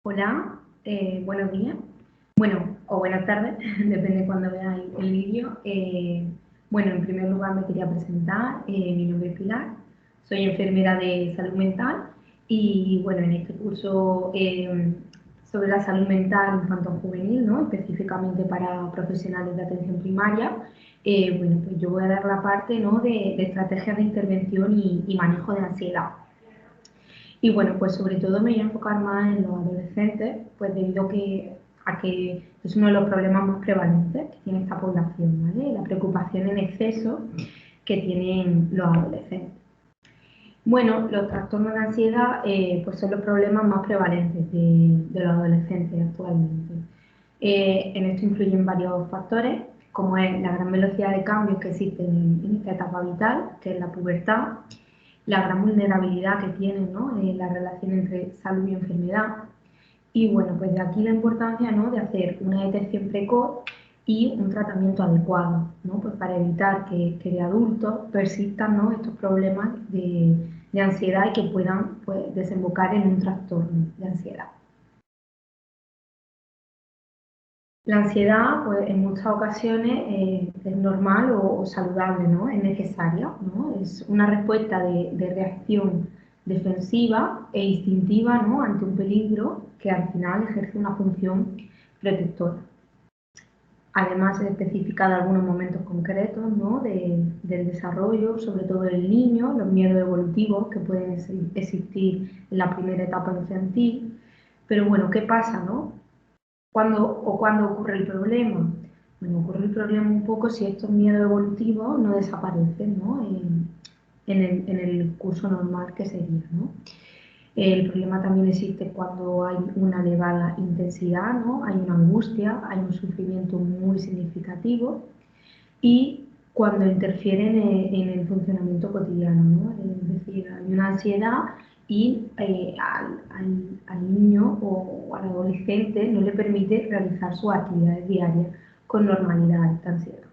Hola, buenos días. Bueno, o buenas tardes, depende de cuando veáis el vídeo. Bueno, en primer lugar me quería presentar. Mi nombre es Pilar, soy enfermera de salud mental y bueno, en este curso sobre la salud mental infanto-juvenil, ¿no? Específicamente para profesionales de atención primaria, bueno, pues yo voy a dar la parte, ¿no? de estrategias de intervención y manejo de ansiedad. Y bueno, pues sobre todo me voy a enfocar más en los adolescentes, pues debido a que es uno de los problemas más prevalentes que tiene esta población, ¿vale? La preocupación en exceso que tienen los adolescentes. Bueno, los trastornos de ansiedad pues son los problemas más prevalentes de los adolescentes actualmente. En esto influyen varios factores, como es la gran velocidad de cambios que existe en esta etapa vital, que es la pubertad, la gran vulnerabilidad que tienen, ¿no? La relación entre salud y enfermedad. Y bueno, pues de aquí la importancia, ¿no? De hacer una detección precoz y un tratamiento adecuado, ¿no? Pues para evitar que de adultos persistan, ¿no? Estos problemas de ansiedad y que puedan, pues, desembocar en un trastorno de ansiedad. La ansiedad, pues en muchas ocasiones es normal o saludable, ¿no? Es necesaria, ¿no? Es una respuesta de reacción defensiva e instintiva, ¿no? Ante un peligro que al final ejerce una función protectora. Además, se especifica de algunos momentos concretos, ¿no? Del desarrollo, sobre todo del niño, los miedos evolutivos que pueden existir en la primera etapa infantil. Pero bueno, ¿qué pasa, no? ¿Cuándo ocurre el problema? Bueno, ocurre el problema un poco si estos miedos evolutivos no desaparecen, ¿no? En el curso normal que sería, ¿no? El problema también existe cuando hay una elevada intensidad, ¿no? Hay una angustia, hay un sufrimiento muy significativo y cuando interfieren en el funcionamiento cotidiano, ¿no? Es decir, hay una ansiedad y al niño o al adolescente no le permite realizar sus actividades diarias con normalidad esta ansiedad.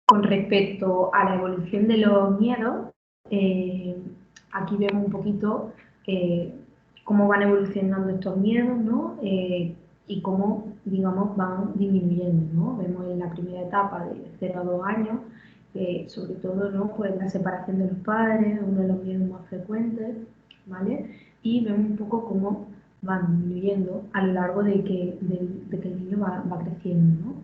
Con respecto a la evolución de los miedos, eh, aquí vemos un poquito eh, cómo van evolucionando estos miedos, ¿no? Y cómo, digamos, van disminuyendo, ¿no? Vemos en la primera etapa de 0 a 2 años, sobre todo, ¿no? Pues la separación de los padres, uno de los miedos más frecuentes, ¿vale? Y vemos un poco cómo van disminuyendo a lo largo de que el niño va creciendo, ¿no?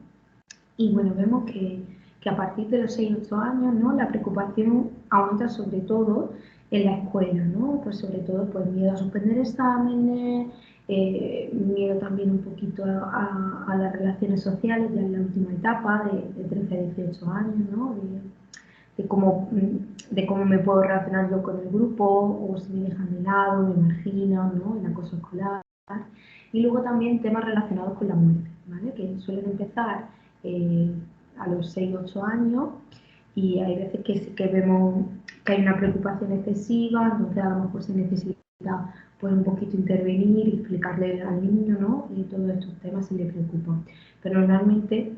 Y bueno, vemos que a partir de los 6 o 8 años, ¿no? La preocupación aumenta sobre todo en la escuela, ¿no? Pues sobre todo pues miedo a suspender exámenes, miedo también un poquito a las relaciones sociales ya en la última etapa de 13 a 18 años, ¿no? De cómo me puedo relacionar yo con el grupo, o si me dejan de lado, me marginan, ¿no? El acoso escolar. Y luego también temas relacionados con la muerte, ¿vale? Que suelen empezar eh, a los 6 o 8 años y hay veces que vemos que hay una preocupación excesiva, entonces a lo mejor se necesita pues un poquito intervenir y explicarle al niño, ¿no? Y todos estos temas si le preocupan. Pero normalmente,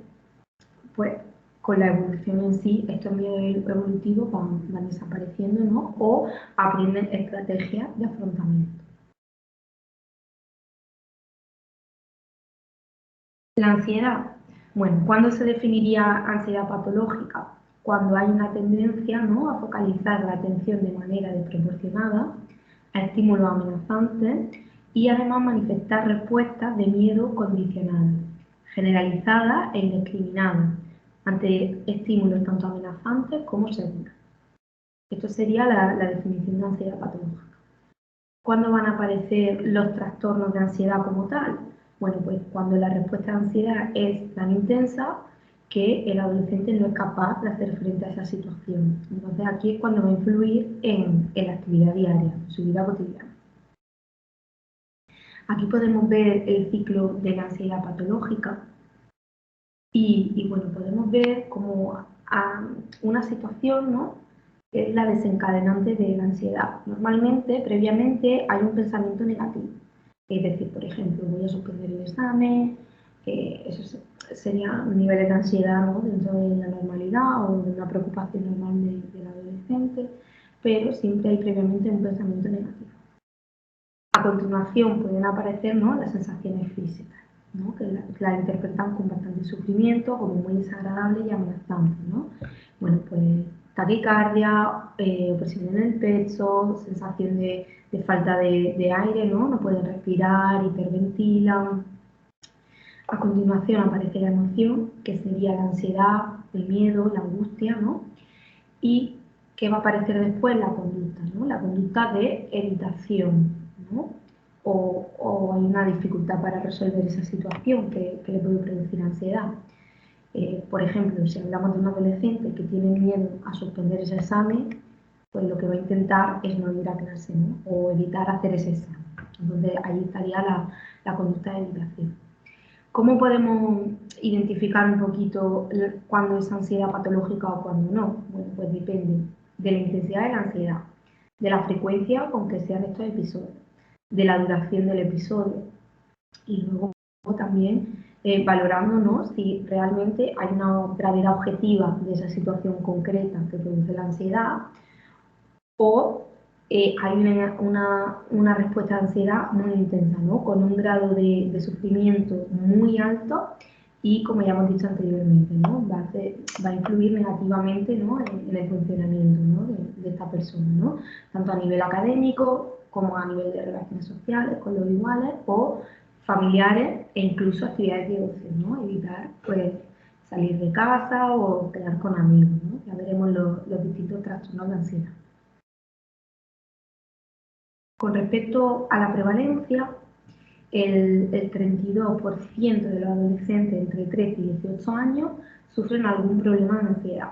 pues con la evolución en sí, estos miedos evolutivos van desapareciendo, ¿no? O aprenden estrategias de afrontamiento. La ansiedad. Bueno, ¿cuándo se definiría ansiedad patológica? Cuando hay una tendencia, ¿no? A focalizar la atención de manera desproporcionada a estímulos amenazantes y además manifestar respuestas de miedo condicionadas, generalizadas e indiscriminadas ante estímulos tanto amenazantes como seguros. Esto sería la definición de ansiedad patológica. ¿Cuándo van a aparecer los trastornos de ansiedad como tal? Bueno, pues cuando la respuesta de ansiedad es tan intensa que el adolescente no es capaz de hacer frente a esa situación. Entonces aquí es cuando va a influir en la actividad diaria, en su vida cotidiana. Aquí podemos ver el ciclo de la ansiedad patológica y bueno, podemos ver como una situación, ¿no? Que es la desencadenante de la ansiedad. Normalmente, previamente, hay un pensamiento negativo. Es decir, por ejemplo, voy a suspender el examen, eso sería niveles de ansiedad, ¿no? Dentro de la normalidad o de una preocupación normal del adolescente, pero siempre hay previamente un pensamiento negativo. continuación pueden aparecer, ¿no?, las sensaciones físicas, ¿no?, que la interpretan con bastante sufrimiento, como muy desagradable y amenazante, ¿no? Bueno, pues taquicardia, opresión en el pecho, sensación de falta de aire, ¿no? No pueden respirar, hiperventilan. A continuación aparece la emoción, que sería la ansiedad, el miedo, la angustia, ¿no? Y ¿qué va a aparecer después? La conducta, ¿no? La conducta de evitación, ¿no? O hay una dificultad para resolver esa situación que le puede producir ansiedad. Por ejemplo, si hablamos de un adolescente que tiene miedo a suspender ese examen, pues lo que va a intentar es no ir a clase, ¿no?, o evitar hacer ese examen. Entonces ahí estaría la conducta de evitación. ¿Cómo podemos identificar un poquito cuándo es ansiedad patológica o cuándo no? Bueno, pues depende de la intensidad de la ansiedad, de la frecuencia con que sean estos episodios, de la duración del episodio y luego también valorando, ¿no?, si realmente hay una gravedad objetiva de esa situación concreta que produce la ansiedad o hay una respuesta de ansiedad muy intensa, ¿no?, con un grado de sufrimiento muy alto y, como ya hemos dicho anteriormente, ¿no?, va a influir negativamente, ¿no?, en el funcionamiento, ¿no?, de esta persona, ¿no?, tanto a nivel académico como a nivel de relaciones sociales con los iguales o familiares e incluso actividades de ocio, ¿no?, evitar pues salir de casa o quedar con amigos, ¿no? Ya veremos los distintos trastornos de ansiedad. Con respecto a la prevalencia, el 32% de los adolescentes entre 13 y 18 años sufren algún problema de ansiedad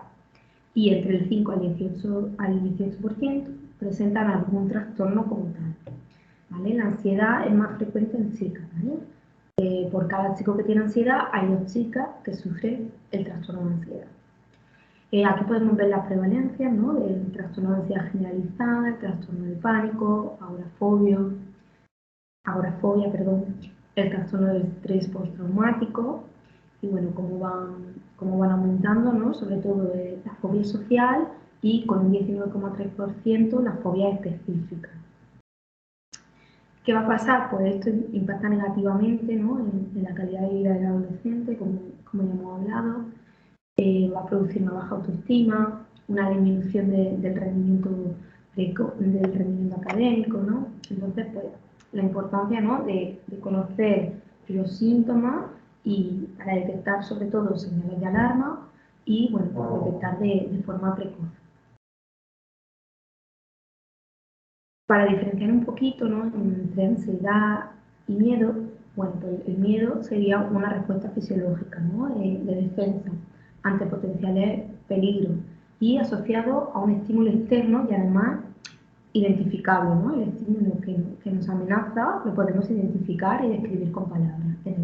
y entre el 5 al 18% presentan algún trastorno como tal, ¿vale? La ansiedad es más frecuente en chicas, ¿vale? Por cada chico que tiene ansiedad hay 2 chicas que sufren el trastorno de ansiedad. Aquí podemos ver las prevalencias, ¿no?, del trastorno de ansiedad generalizada, el trastorno de pánico, agorafobia, el trastorno del estrés postraumático y bueno, cómo van aumentando, ¿no?, sobre todo la fobia social y con un 19,3% la fobia específica. ¿Qué va a pasar? Pues esto impacta negativamente, ¿no?, en la calidad de vida del adolescente, como ya hemos hablado. Va a producir una baja autoestima, una disminución del rendimiento académico, ¿no? Entonces, pues, la importancia, ¿no?, de conocer los síntomas y para detectar sobre todo señales de alarma y, bueno, pues, detectar de forma precoz. Para diferenciar un poquito, ¿no?, entre ansiedad y miedo, bueno, pues el miedo sería una respuesta fisiológica, ¿no?, de defensa ante potenciales peligros y asociado a un estímulo externo y además identificable, ¿no? El estímulo que nos amenaza lo podemos identificar y describir con palabras en el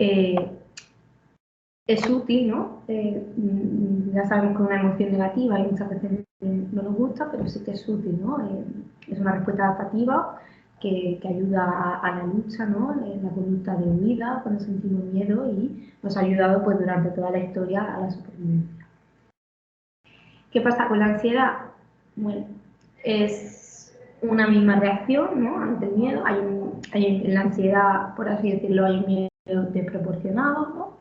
miedo. Es útil, ¿no? Ya sabemos que una emoción negativa y muchas veces no nos gusta, pero sí que es útil, ¿no? Es una respuesta adaptativa que ayuda a la lucha, ¿no?, en la conducta de huida cuando sentimos miedo y nos ha ayudado pues, durante toda la historia a la supervivencia. ¿Qué pasa con la ansiedad? Bueno, es una misma reacción, ¿no?, ante el miedo. En la ansiedad, por así decirlo, hay un miedo desproporcionado, ¿no?,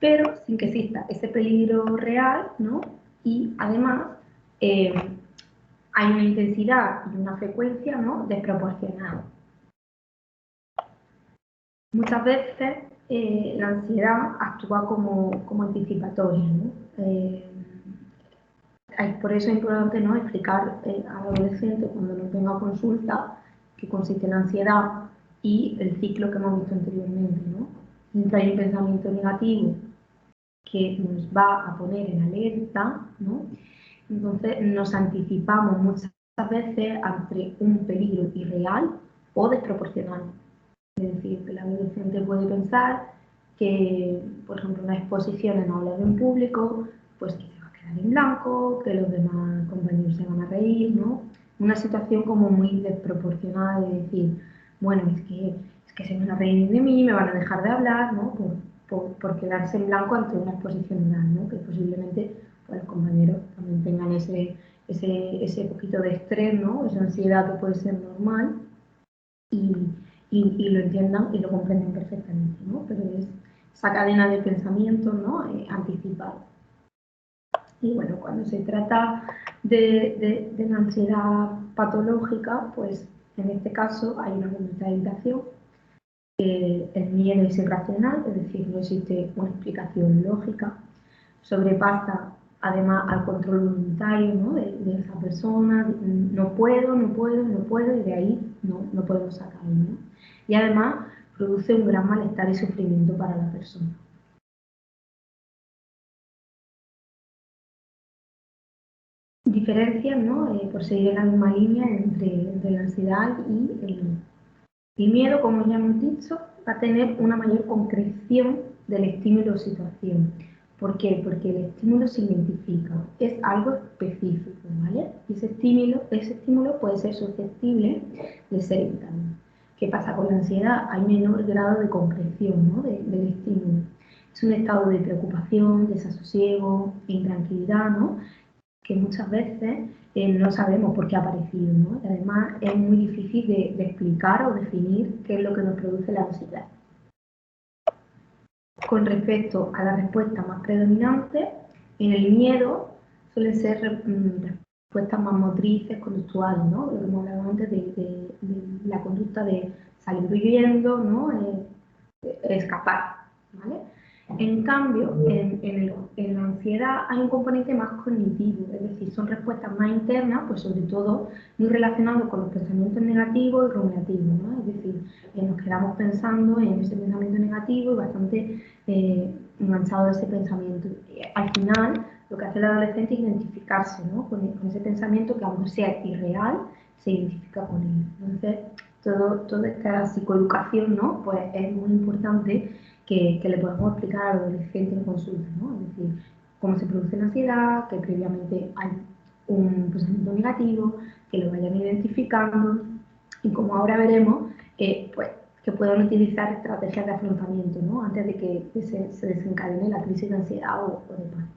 pero sin que exista ese peligro real, ¿no? Y además hay una intensidad y una frecuencia, ¿no?, desproporcionada. Muchas veces la ansiedad actúa como anticipatoria, ¿no? Por eso es importante, ¿no?, explicar al adolescente cuando nos venga a consulta qué consiste la ansiedad y el ciclo que hemos visto anteriormente, ¿no? Siempre hay un pensamiento negativo que nos va a poner en alerta, ¿no? Entonces nos anticipamos muchas veces ante un peligro irreal o desproporcional. Es decir, que el adolescente puede pensar que, por ejemplo, una exposición en aula de un público, pues que se va a quedar en blanco, que los demás compañeros se van a reír, ¿no? Una situación como muy desproporcionada de decir, bueno, es que se van a reír de mí, me van a dejar de hablar, ¿no?, por quedarse en blanco ante una exposición oral, ¿no?, que posiblemente pues, los compañeros también tengan ese ese poquito de estrés, ¿no? Esa ansiedad que puede ser normal y, lo entiendan y lo comprenden perfectamente, ¿no? Pero es esa cadena de pensamientos, ¿no? Anticipada. Y bueno, cuando se trata de la ansiedad patológica, pues en este caso hay una conducta de evitación. El miedo es irracional, es decir, no existe una explicación lógica. Sobrepasa además al control voluntario, ¿no? de esa persona, no puedo, no puedo, no puedo, y de ahí no podemos sacarlo, ¿no? Y además produce un gran malestar y sufrimiento para la persona. Diferencias, ¿no? Por seguir en la misma línea entre la ansiedad y el miedo. El miedo, como ya hemos dicho, va a tener una mayor concreción del estímulo o situación. ¿Por qué? Porque el estímulo se identifica, es algo específico, ¿vale? Y ese estímulo puede ser susceptible de ser evitado. ¿Qué pasa con la ansiedad? Hay menor grado de concreción, ¿no? del estímulo. Es un estado de preocupación, desasosiego, intranquilidad, ¿no? Que muchas veces no sabemos por qué ha aparecido, ¿no? Y además es muy difícil de explicar o definir qué es lo que nos produce la ansiedad. Con respecto a la respuesta más predominante, en el miedo suelen ser respuestas más motrices, conductuales, ¿no? Lo que hemos hablado antes de la conducta de salir huyendo, ¿no? Escapar, ¿vale? En cambio, en la ansiedad hay un componente más cognitivo, es decir, son respuestas más internas, pues sobre todo muy relacionados con los pensamientos negativos y rumiativos, ¿no? Es decir, nos quedamos pensando en ese pensamiento negativo y bastante enganchado a ese pensamiento. Al final, lo que hace el adolescente es identificarse, ¿no? con ese pensamiento que, aunque sea irreal, se identifica con él. Entonces, toda esta psicoeducación, ¿no? Pues es muy importante que le podamos explicar al adolescente en consulta, ¿no? Es decir, cómo se produce la ansiedad, que previamente hay un pensamiento negativo, que lo vayan identificando y, como ahora veremos, pues que puedan utilizar estrategias de afrontamiento, ¿no? Antes de que se desencadene la crisis de ansiedad o de pánico.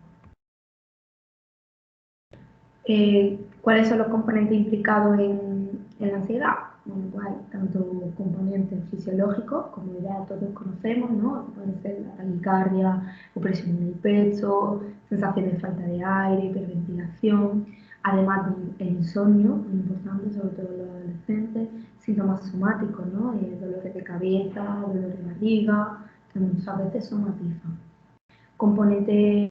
¿Cuáles son los componentes implicados en la ansiedad? Bueno, pues hay tanto componentes fisiológicos, como ya todos conocemos, ¿no? Pueden ser la taquicardia, opresión en el pecho, sensación de falta de aire, hiperventilación, además del insomnio, muy importante, sobre todo en los adolescentes, síntomas somáticos, ¿no? Dolores de cabeza, dolores de barriga, que muchas veces somatizan. Componente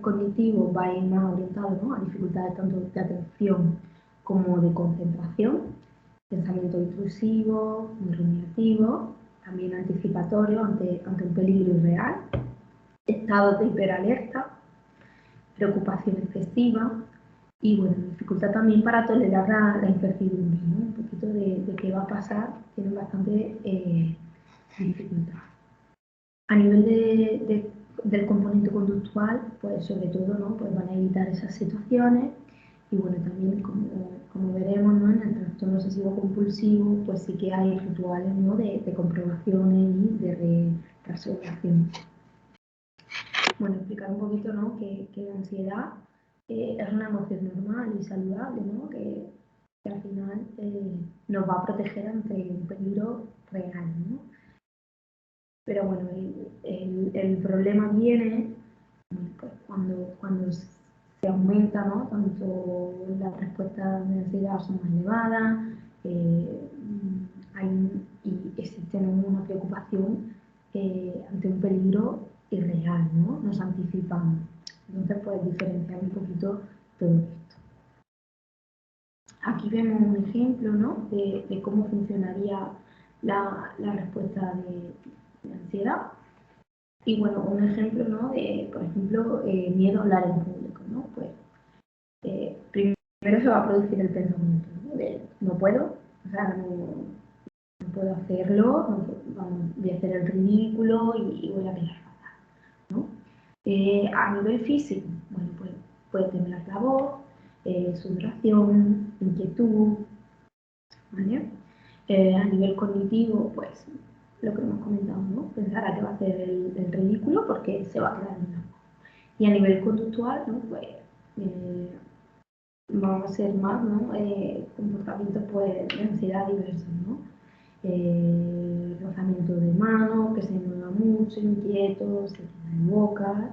cognitivo va a ir más orientado, ¿no? A dificultades tanto de atención como de concentración, pensamiento intrusivo, muy rumiativo, también anticipatorio ante un peligro irreal, estados de hiperalerta, preocupación excesiva y, bueno, dificultad también para tolerar la incertidumbre, ¿no? Un poquito de qué va a pasar, tienen bastante dificultad. A nivel del componente conductual, pues sobre todo, ¿no? Pues van a evitar esas situaciones y, bueno, también como veremos, ¿no? En el trastorno obsesivo compulsivo, pues sí que hay rituales, ¿no? de comprobaciones y de reaseguración. Bueno, explicar un poquito, ¿no? que la ansiedad es una emoción normal y saludable, ¿no? Que al final nos va a proteger ante un peligro real, ¿no? Pero bueno, el problema viene pues, cuando se aumenta, ¿no? Tanto las respuestas de ansiedad son más elevadas, y existe una preocupación ante un peligro irreal, ¿no? Nos anticipamos. Entonces, pues diferenciar un poquito todo esto. Aquí vemos un ejemplo, ¿no? de cómo funcionaría la respuesta de ansiedad. Y, bueno, un ejemplo, ¿no? De, por ejemplo, miedo a hablar en público, ¿no? Pues primero se va a producir el pensamiento, ¿no? De no puedo, o sea, no puedo hacerlo, voy a hacer el ridículo y voy a quedar fatal, ¿no? A nivel físico, bueno, pues puede temblar la voz, sudoración, inquietud, ¿vale? A nivel cognitivo, pues lo que hemos comentado, ¿no? Pensará que va a hacer el ridículo porque se va a quedar en blanco. Y a nivel conductual, ¿no? Pues van a ser más, ¿no? Comportamientos pues, de ansiedad diversos, ¿no? Rozamiento de mano, que se mueva mucho, inquieto, se queda en boca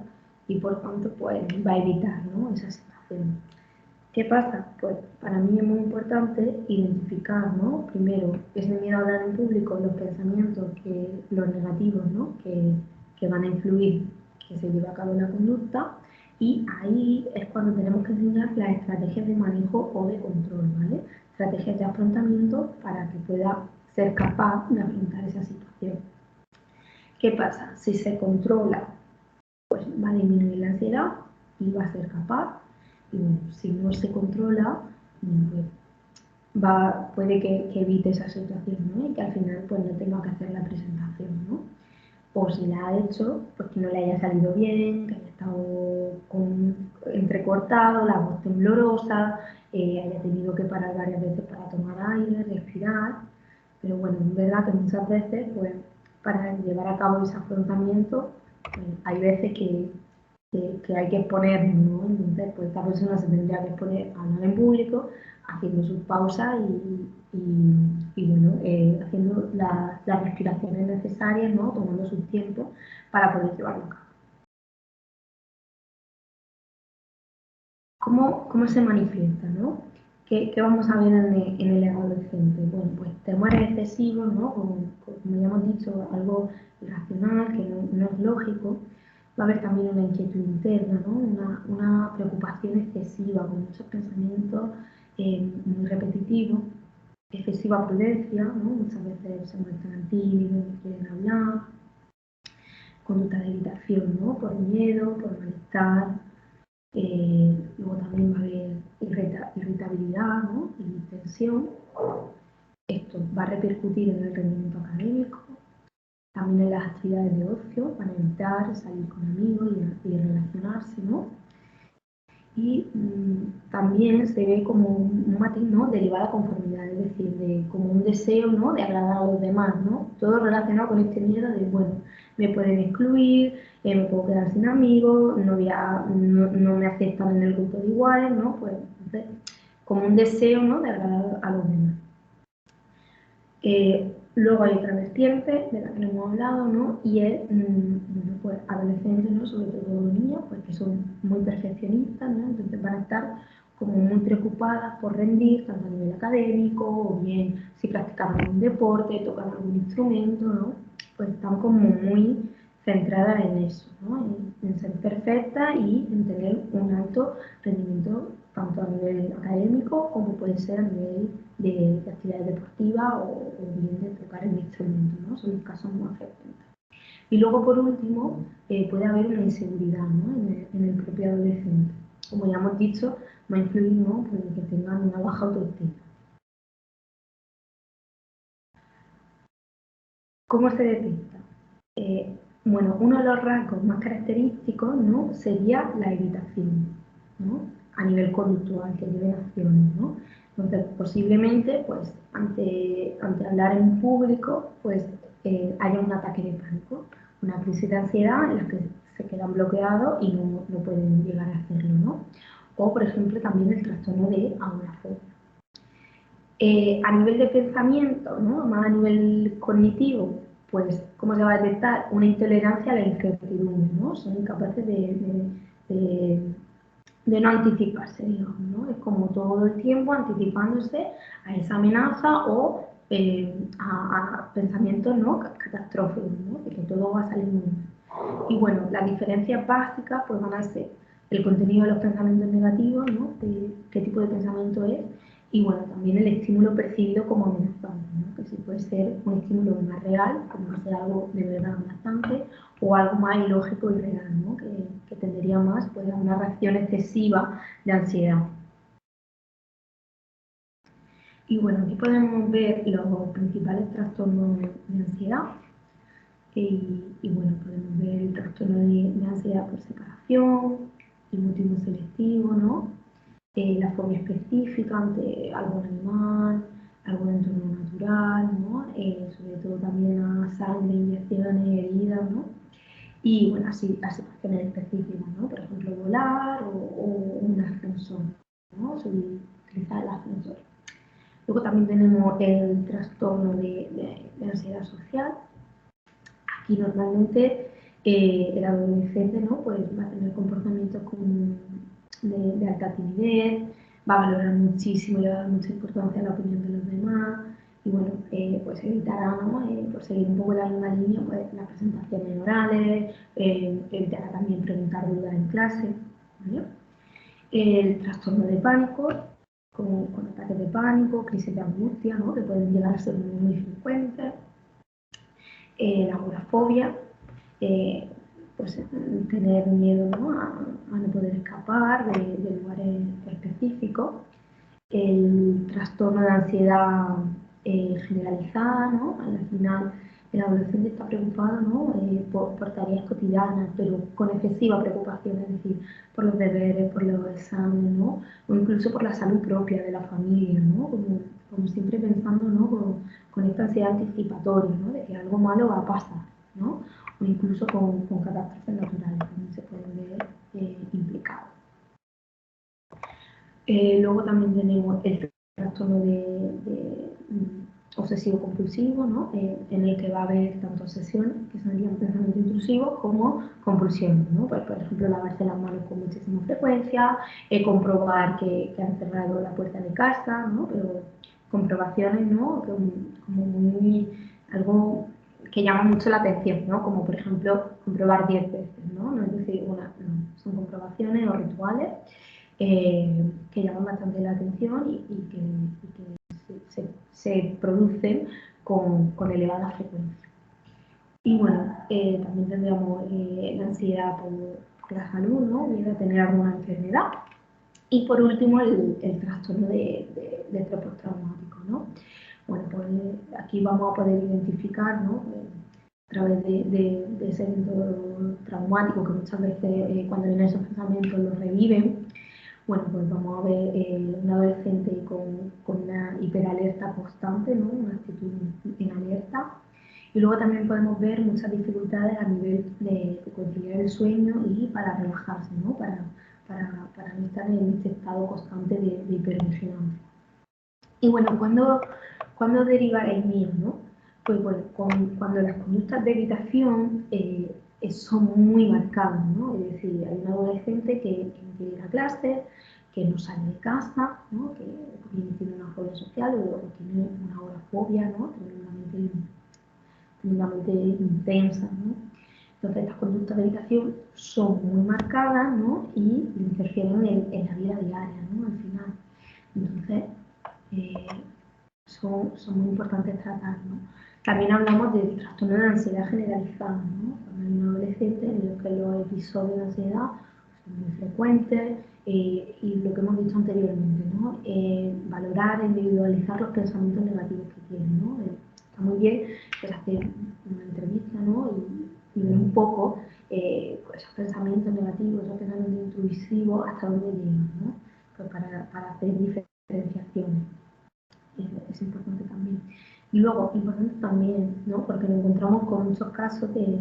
y por tanto pues va a evitar, ¿no? Esa situación. ¿Qué pasa? Pues para mí es muy importante identificar, ¿no? Primero, ese miedo a hablar en público, los pensamientos, los negativos, ¿no? Que van a influir que se lleve a cabo la conducta. Y ahí es cuando tenemos que enseñar las estrategias de manejo o de control, ¿vale? Estrategias de afrontamiento para que pueda ser capaz de afrontar esa situación. ¿Qué pasa? Si se controla, pues va a disminuir la ansiedad y va a ser capaz. Y bueno, si no se controla, pues puede que evite esa situación, ¿no? Y que al final pues no tenga que hacer la presentación, ¿no? O si la ha hecho, pues que no le haya salido bien, que haya estado entrecortado, la voz temblorosa, haya tenido que parar varias veces para tomar aire, respirar. Pero bueno, es verdad que muchas veces, pues, para llevar a cabo ese afrontamiento, pues, hay veces que hay que exponernos, ¿no? Entonces, pues esta persona se tendría que exponer a hablar en público, haciendo sus pausas y bueno, haciendo las respiraciones necesarias, ¿no? Tomando sus tiempos para poder llevarlo a cabo. ¿Cómo se manifiesta, no? ¿Qué vamos a ver en el adolescente? Bueno, pues temores excesivos, ¿no? Como ya hemos dicho, algo irracional, que no es lógico. Va a haber también una inquietud interna, ¿no? Una preocupación excesiva, con muchos pensamientos muy repetitivos, excesiva prudencia, ¿no? Muchas veces se muestran tímidos, no quieren hablar, conducta de evitación, ¿no? Por miedo, por malestar, luego también va a haber irritabilidad, ¿no? Y tensión. Esto va a repercutir en el rendimiento académico, también en las actividades de ocio, van a evitar salir con amigos y relacionarse, ¿no? Y también se ve como un matiz, ¿no? De elevada conformidad, es decir, como un deseo, ¿no? De agradar a los demás, ¿no? Todo relacionado con este miedo de, bueno, me pueden excluir, me puedo quedar sin amigos, no me aceptan en el grupo de iguales, ¿no? Pues entonces, como un deseo, ¿no? De agradar a los demás. Luego hay otra vertiente de la que no hemos hablado, ¿no? Y es, bueno, pues adolescentes, ¿no? Sobre todo niñas, pues que son muy perfeccionistas, ¿no? Entonces van a estar como muy preocupadas por rendir, tanto a nivel académico, o bien si practican algún deporte, tocan algún instrumento, ¿no? Pues están como muy centradas en eso, ¿no? En ser perfectas y en tener un alto rendimiento tanto a nivel académico como puede ser a nivel de actividades deportivas o bien de tocar el instrumento, ¿no? Son los casos más frecuentes. Y luego, por último, puede haber una inseguridad, ¿no? En el propio adolescente. Como ya hemos dicho, va a influir, ¿no? Pues en que tengan una baja autoestima. ¿Cómo se detecta? Eh, bueno, uno de los rasgos más característicos, ¿no? Sería la evitación, ¿no? A nivel conductual, que lleven acciones, ¿no? Entonces, posiblemente, pues, ante hablar en público, pues, haya un ataque de pánico, una crisis de ansiedad en la que se quedan bloqueados y no pueden llegar a hacerlo, ¿no? O, por ejemplo, también el trastorno de agorafobia. A nivel de pensamiento, ¿no? Más a nivel cognitivo, pues, ¿cómo se va a detectar? Una intolerancia a la incertidumbre, ¿no? Son incapaces de no anticiparse, digamos, ¿no? Es como todo el tiempo anticipándose a esa amenaza o a pensamientos, ¿no? Catastróficos, ¿no? De que todo va a salir muy mal. Y bueno, las diferencias básicas pues van a ser el contenido de los pensamientos negativos, ¿no? Qué tipo de pensamiento es, y bueno, también el estímulo percibido como amenazante, ¿no? Que sí puede ser un estímulo más real, como que sea algo de verdad amenazante, o algo más ilógico y real, ¿no? Que tendería más pues, a una reacción excesiva de ansiedad. Y bueno, aquí podemos ver los principales trastornos de ansiedad. Y bueno, podemos ver el trastorno de ansiedad por separación, el mutismo selectivo, ¿no? La fobia específica ante algún animal, algún entorno natural, ¿no? Sobre todo también a sangre, inyecciones, heridas, ¿no? Y bueno, así a situaciones específicas, ¿no? Por ejemplo, volar o un ascensor. ¿no? Utilizar el ascensor. Luego también tenemos el trastorno de ansiedad social. Aquí normalmente el adolescente, ¿no? Pues va a tener comportamientos de alta timidez, va a valorar muchísimo y le va a dar mucha importancia a la opinión de los demás y bueno, pues evitará, ¿no? Por seguir un poco la misma línea, pues las presentaciones orales, evitará también preguntar dudas en clase, ¿vale? El trastorno de pánico, con ataques de pánico, crisis de angustia, ¿no? Que pueden llegar a ser muy frecuentes. La agorafobia, pues tener miedo, ¿no? A no poder escapar de lugares específicos. El trastorno de ansiedad generalizada, ¿no? Al final el adolescente está preocupado, ¿no? Por tareas cotidianas, pero con excesiva preocupación, es decir, por los deberes, por los exámenes, ¿no? O incluso por la salud propia de la familia, ¿no? Como siempre pensando, ¿no? Con esta ansiedad anticipatoria, ¿no? De que algo malo va a pasar, ¿no? O incluso con catástrofes naturales también se pueden ver implicados. Luego también tenemos el trastorno de obsesivo-compulsivo, ¿no? En el que va a haber tanto obsesiones, que serían pensamientos intrusivos, como compulsiones, ¿no? Pues, por ejemplo, lavarse las manos con muchísima frecuencia, comprobar que han cerrado la puerta de casa, ¿no? Pero comprobaciones, ¿no? Como muy, algo que llama mucho la atención, ¿no? Como por ejemplo comprobar 10 veces, ¿no? No es decir, son comprobaciones o rituales que llaman bastante la atención y que se producen con elevada frecuencia. Y bueno, también tendríamos la ansiedad por la salud, ¿no? Miedo a tener alguna enfermedad. Y por último, el trastorno de estrés postraumático, ¿no? Bueno, pues aquí vamos a poder identificar, ¿no? A través de ese evento traumático que muchas veces cuando vienen esos pensamientos los reviven. Bueno, pues vamos a ver un adolescente con una hiperalerta constante, ¿no? Una actitud en alerta. Y luego también podemos ver muchas dificultades a nivel de conciliar el sueño y para relajarse, ¿no? Para no estar en este estado constante de hipervigilancia. Y bueno, ¿cuándo deriva el miedo, no? Pues bueno, cuando las conductas de evitación son muy marcadas, ¿no? Es decir, hay un adolescente que no quiere ir a clase, que no sale de casa, ¿no? Que tiene una fobia social o tiene una agorafobia, ¿no? Tremendamente intensa, ¿no? Entonces, estas conductas de evitación son muy marcadas, ¿no? Y interfieren en la vida diaria, ¿no? Al final. Entonces, eh, son muy importantes tratar, ¿no? También hablamos del trastorno de ansiedad generalizada, ¿no? Cuando hay un adolescente en el que los episodios de ansiedad son muy frecuentes y lo que hemos dicho anteriormente, ¿no? Valorar e individualizar los pensamientos negativos que tienen, ¿no? Está muy bien pues, hacer una entrevista, ¿no? Y ver un poco pues, esos pensamientos negativos, esos pensamientos intrusivos, hasta dónde llegan, ¿no? Pues para hacer diferenciaciones. Es importante también. Y luego, importante también, ¿no? Porque nos encontramos con muchos casos de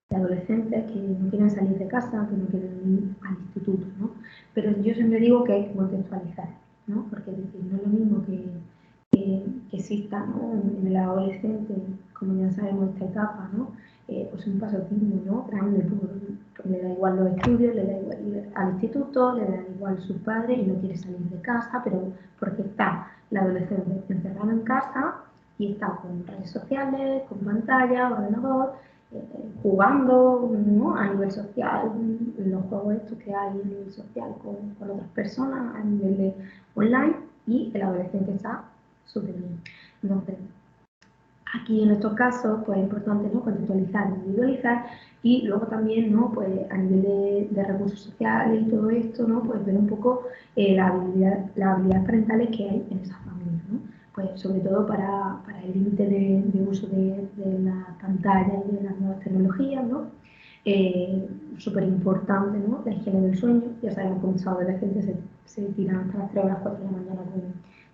adolescentes que no quieren salir de casa, que no quieren ir al instituto, ¿no? Pero yo siempre digo que hay que contextualizar, ¿no? Porque es decir, no es lo mismo que exista, ¿no? En el adolescente, como ya sabemos, esta etapa, ¿no? Pues un pasatiempo, ¿no? Grande, porque le da igual los estudios, le da igual ir al instituto, le da igual sus padres y no quiere salir de casa, pero porque está la adolescente encerrada en casa y está con redes sociales, con pantalla, ordenador, jugando, ¿no? A nivel social, los juegos estos que hay a nivel social con otras personas, a nivel de online, y el adolescente está súper bien. Entonces, aquí en estos casos, pues es importante, ¿no? Contextualizar, individualizar y luego también, ¿no? Pues a nivel de recursos sociales y todo esto, ¿no? Pues ver un poco las habilidades parentales que hay en esas familias, ¿no? Pues sobre todo para el límite de uso de la pantalla y de las nuevas tecnologías, ¿no? Súper importante, ¿no? La higiene del sueño, ya sabemos que muchos adolescentes se tiran hasta las 3 o las 4 de la mañana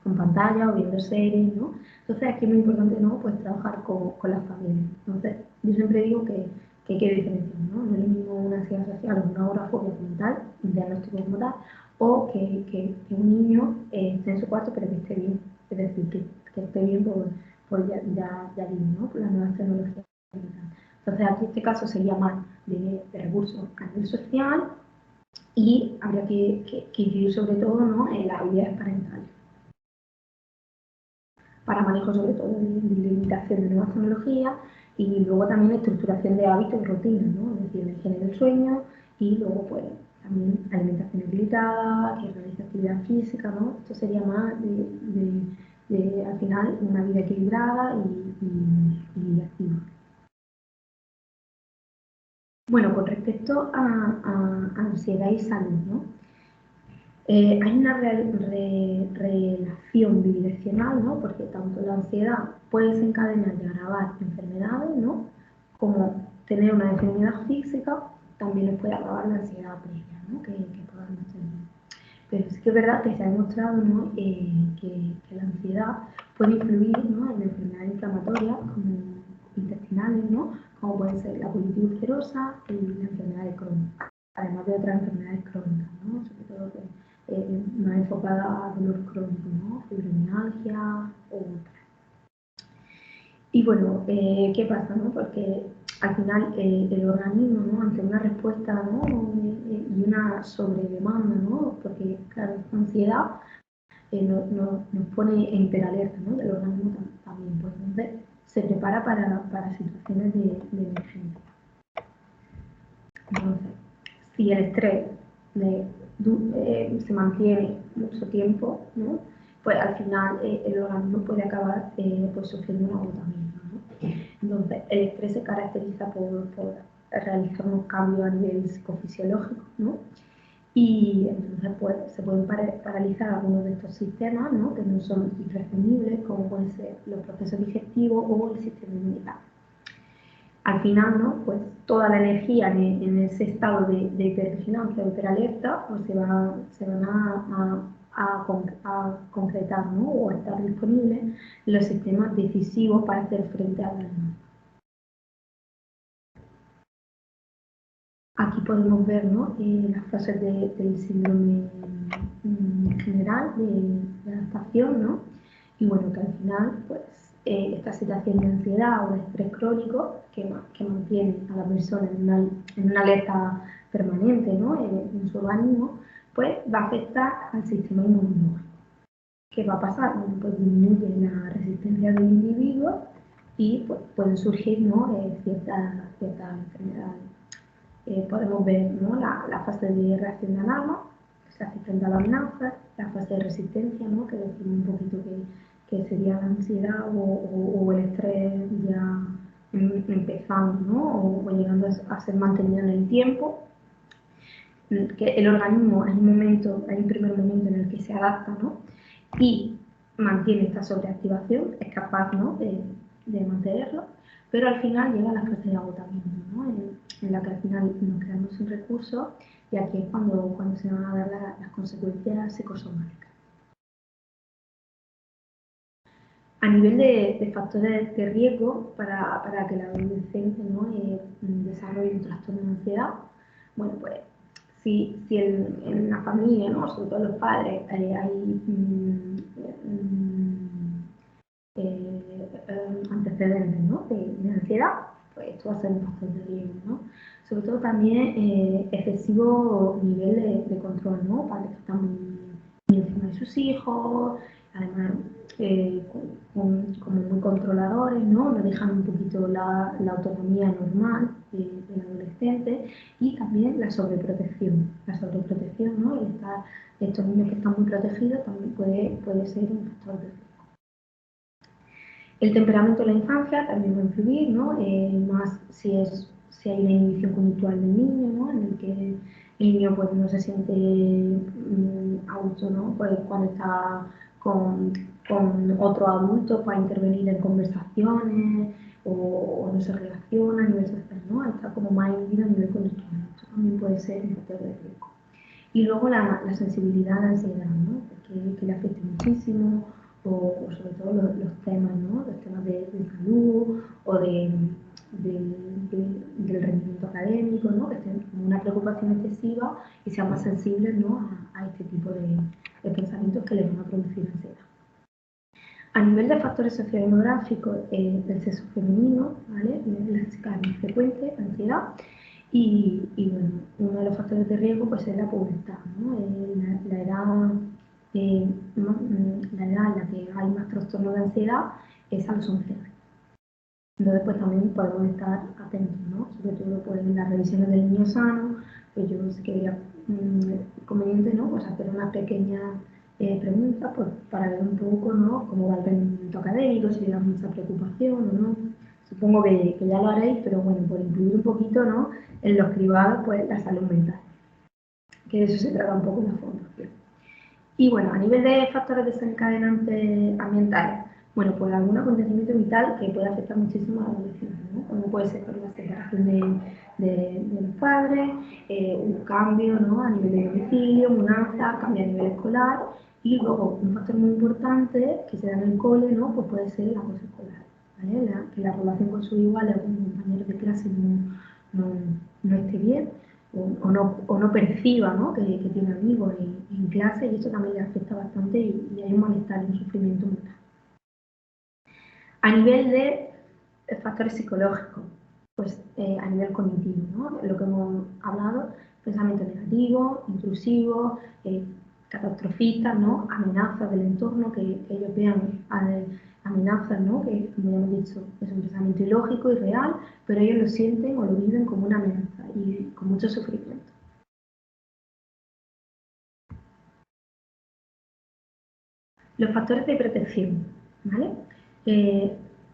con pantalla o viendo series, ¿no? Entonces aquí es muy importante, ¿no? Pues trabajar con las familias. Entonces yo siempre digo que hay que diferenciar, ¿no? No es lo mismo una ansiedad social o una agorafobia como tal, un diagnóstico como tal, o que un niño esté en su cuarto pero que esté bien, es decir, que esté bien por ya bien, ¿no? Por las nuevas tecnologías. Entonces aquí este caso sería más de recursos a nivel social y habría que incidir sobre todo, ¿no?, en las habilidades parentales para manejo sobre todo de limitación de nuevas tecnologías y luego también estructuración de hábitos y rutinas, ¿no? Es decir, la higiene del sueño y luego pues también alimentación equilibrada, que realice actividad física, ¿no? Esto sería más al final una vida equilibrada y activa. Bueno, con respecto a ansiedad y salud, ¿no? Hay una relación bidireccional, ¿no? Porque tanto la ansiedad puede desencadenar y agravar enfermedades, ¿no?, como tener una enfermedad física también nos puede agravar la ansiedad previa, ¿no?, que podamos tener. Pero sí que es verdad que se ha demostrado, ¿no?, que la ansiedad puede influir, ¿no?, en enfermedades inflamatorias como intestinales, ¿no?, como puede ser la colitis ulcerosa y la enfermedad de Crohn, además de otras enfermedades crónicas, ¿no?, sobre todo más enfocada a dolor crónico, ¿no?, fibromialgia o otras. Y bueno, ¿qué pasa, no? Porque al final el organismo, ¿no?, ante una respuesta, ¿no?, y una sobredemanda, ¿no?, porque claro, esta ansiedad nos pone en hiperalerta, ¿no?, del organismo también, pues entonces se prepara para situaciones de emergencia. Entonces, si el estrés se mantiene mucho tiempo, ¿no?, pues al final el organismo puede acabar pues sufriendo un agotamiento, ¿no? Entonces, el estrés se caracteriza por realizar unos cambios a nivel psicofisiológico, ¿no? Y entonces pues, se pueden paralizar algunos de estos sistemas, ¿no?, que no son imprescindibles, como pueden ser los procesos digestivos o el sistema inmunitario. Al final, ¿no?, pues toda la energía en ese estado de hipervigilancia o hiperalerta pues se van a concretar, ¿no?, o a estar disponibles los sistemas decisivos para hacer frente a la amenaza. Aquí podemos ver, ¿no?, las fases del síndrome general de adaptación, ¿no? Y bueno, que al final, pues, esta situación de ansiedad o de estrés crónico que mantiene a la persona en una alerta permanente, ¿no?, en su organismo, pues va a afectar al sistema inmunológico. ¿Qué va a pasar? Bueno, pues disminuye la resistencia del individuo y pues, pueden surgir, ¿no?, ciertas enfermedades. Podemos ver, ¿no?, la fase de reacción de alarma, que se hace frente a la amenaza, la fase de resistencia, ¿no?, que decimos un poquito que sería la ansiedad o el estrés ya empezando, ¿no?, o llegando a ser mantenido en el tiempo. Que el organismo hay un primer momento en el que se adapta, ¿no?, y mantiene esta sobreactivación, es capaz, ¿no?, de mantenerlo, pero al final llega la fase de agotamiento, ¿no?, en la que al final nos quedamos sin recursos y aquí es cuando se van a dar las consecuencias psicosomáticas. A nivel de factores de riesgo para que la adolescente, ¿no?, desarrolle un trastorno de ansiedad, bueno, pues si en la familia, ¿no?, sobre todo los padres, hay antecedentes, ¿no?, de ansiedad, pues esto va a ser un factor de riesgo, ¿no? Sobre todo también excesivo nivel de control, ¿no? Padres que están muy encima de sus hijos, además como muy controladores, ¿no? No dejan un poquito la autonomía normal del adolescente y también la sobreprotección. La sobreprotección, ¿no? El estar, estos niños que están muy protegidos también puede ser un factor de riesgo. El temperamento de la infancia también va a influir, ¿no? Más si hay una inhibición conductual del niño, ¿no?, en el que el niño pues, no se siente a gusto, ¿no?, pues, cuando está con otro adulto para intervenir en conversaciones o no se relaciona a nivel social, ¿no? Está como más inhibido a nivel conductual. Esto también puede ser un factor de riesgo. Y luego la sensibilidad a la ansiedad, ¿no?, que le afecte muchísimo, o sobre todo los temas, ¿no?, los temas de salud o de del rendimiento académico, ¿no? Que estén con una preocupación excesiva y sean más sensibles, ¿no? a este tipo de pensamientos que les van a producir ansiedad. A nivel de factores sociodemográficos, el sexo femenino, ¿vale? La chica es más frecuente, la ansiedad, y bueno, uno de los factores de riesgo pues es la pubertad, ¿no? La edad, la edad en la que hay más trastorno de ansiedad es a los 11 años. Entonces pues también podemos estar atentos, ¿no? Sobre todo pues, en las revisiones del niño sano, pues yo sí que vería conveniente, ¿no? Pues hacer una pequeña pregunta pues, para ver un poco, ¿no? Cómo va el rendimiento académico, si le da mucha preocupación o no. Supongo que ya lo haréis, pero bueno, por incluir un poquito, ¿no? En los cribados, pues la salud mental, que de eso se trata un poco la formación. Y bueno, a nivel de factores desencadenantes ambientales, bueno, pues algún acontecimiento vital que puede afectar muchísimo a la adolescencia, ¿no? Como puede ser por la separación de los padres, un cambio, ¿no? A nivel de domicilio, mudanza, cambio a nivel escolar, y luego un factor muy importante que se da en el cole, ¿no? Pues puede ser el acoso escolar, ¿vale? Que la relación con sus iguales o con compañeros de clase no esté bien, o no perciba, ¿no? Que tiene amigos en clase, y esto también le afecta bastante y hay un malestar y un sufrimiento mental. A nivel de factores psicológicos, pues a nivel cognitivo, ¿no? Lo que hemos hablado, pensamiento negativo, intrusivo, catastrofistas, ¿no? Amenazas del entorno, que ellos vean amenazas, ¿no? Que, como ya hemos dicho, es un pensamiento ilógico y real, pero ellos lo sienten o lo viven como una amenaza y con mucho sufrimiento. Los factores de protección, ¿vale?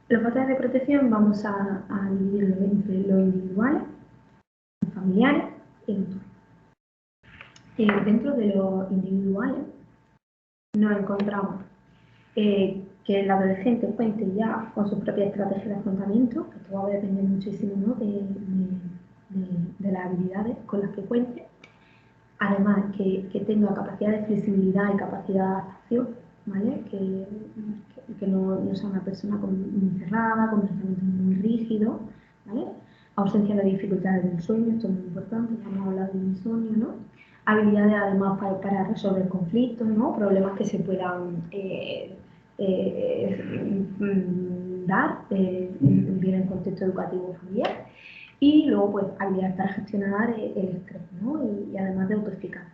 Los factores de protección vamos a dividirlos entre los individuales, los familiares y el entorno. Dentro de los individuales nos encontramos que el adolescente cuente ya con su propia estrategia de afrontamiento, que esto va a depender muchísimo, ¿no? de las habilidades con las que cuente. Además, que tenga capacidad de flexibilidad y capacidad de adaptación, ¿vale? Que no sea una persona muy cerrada, con pensamientos muy rígidos, ¿vale? Ausencia de dificultades del sueño, esto es muy importante, ya hemos hablado del insomnio, ¿no? Habilidades además para resolver conflictos, ¿no? Problemas que se puedan dar bien en contexto educativo familiar. Y luego, pues, habilidades para gestionar el estrés, ¿no? Y además de autoeficacia.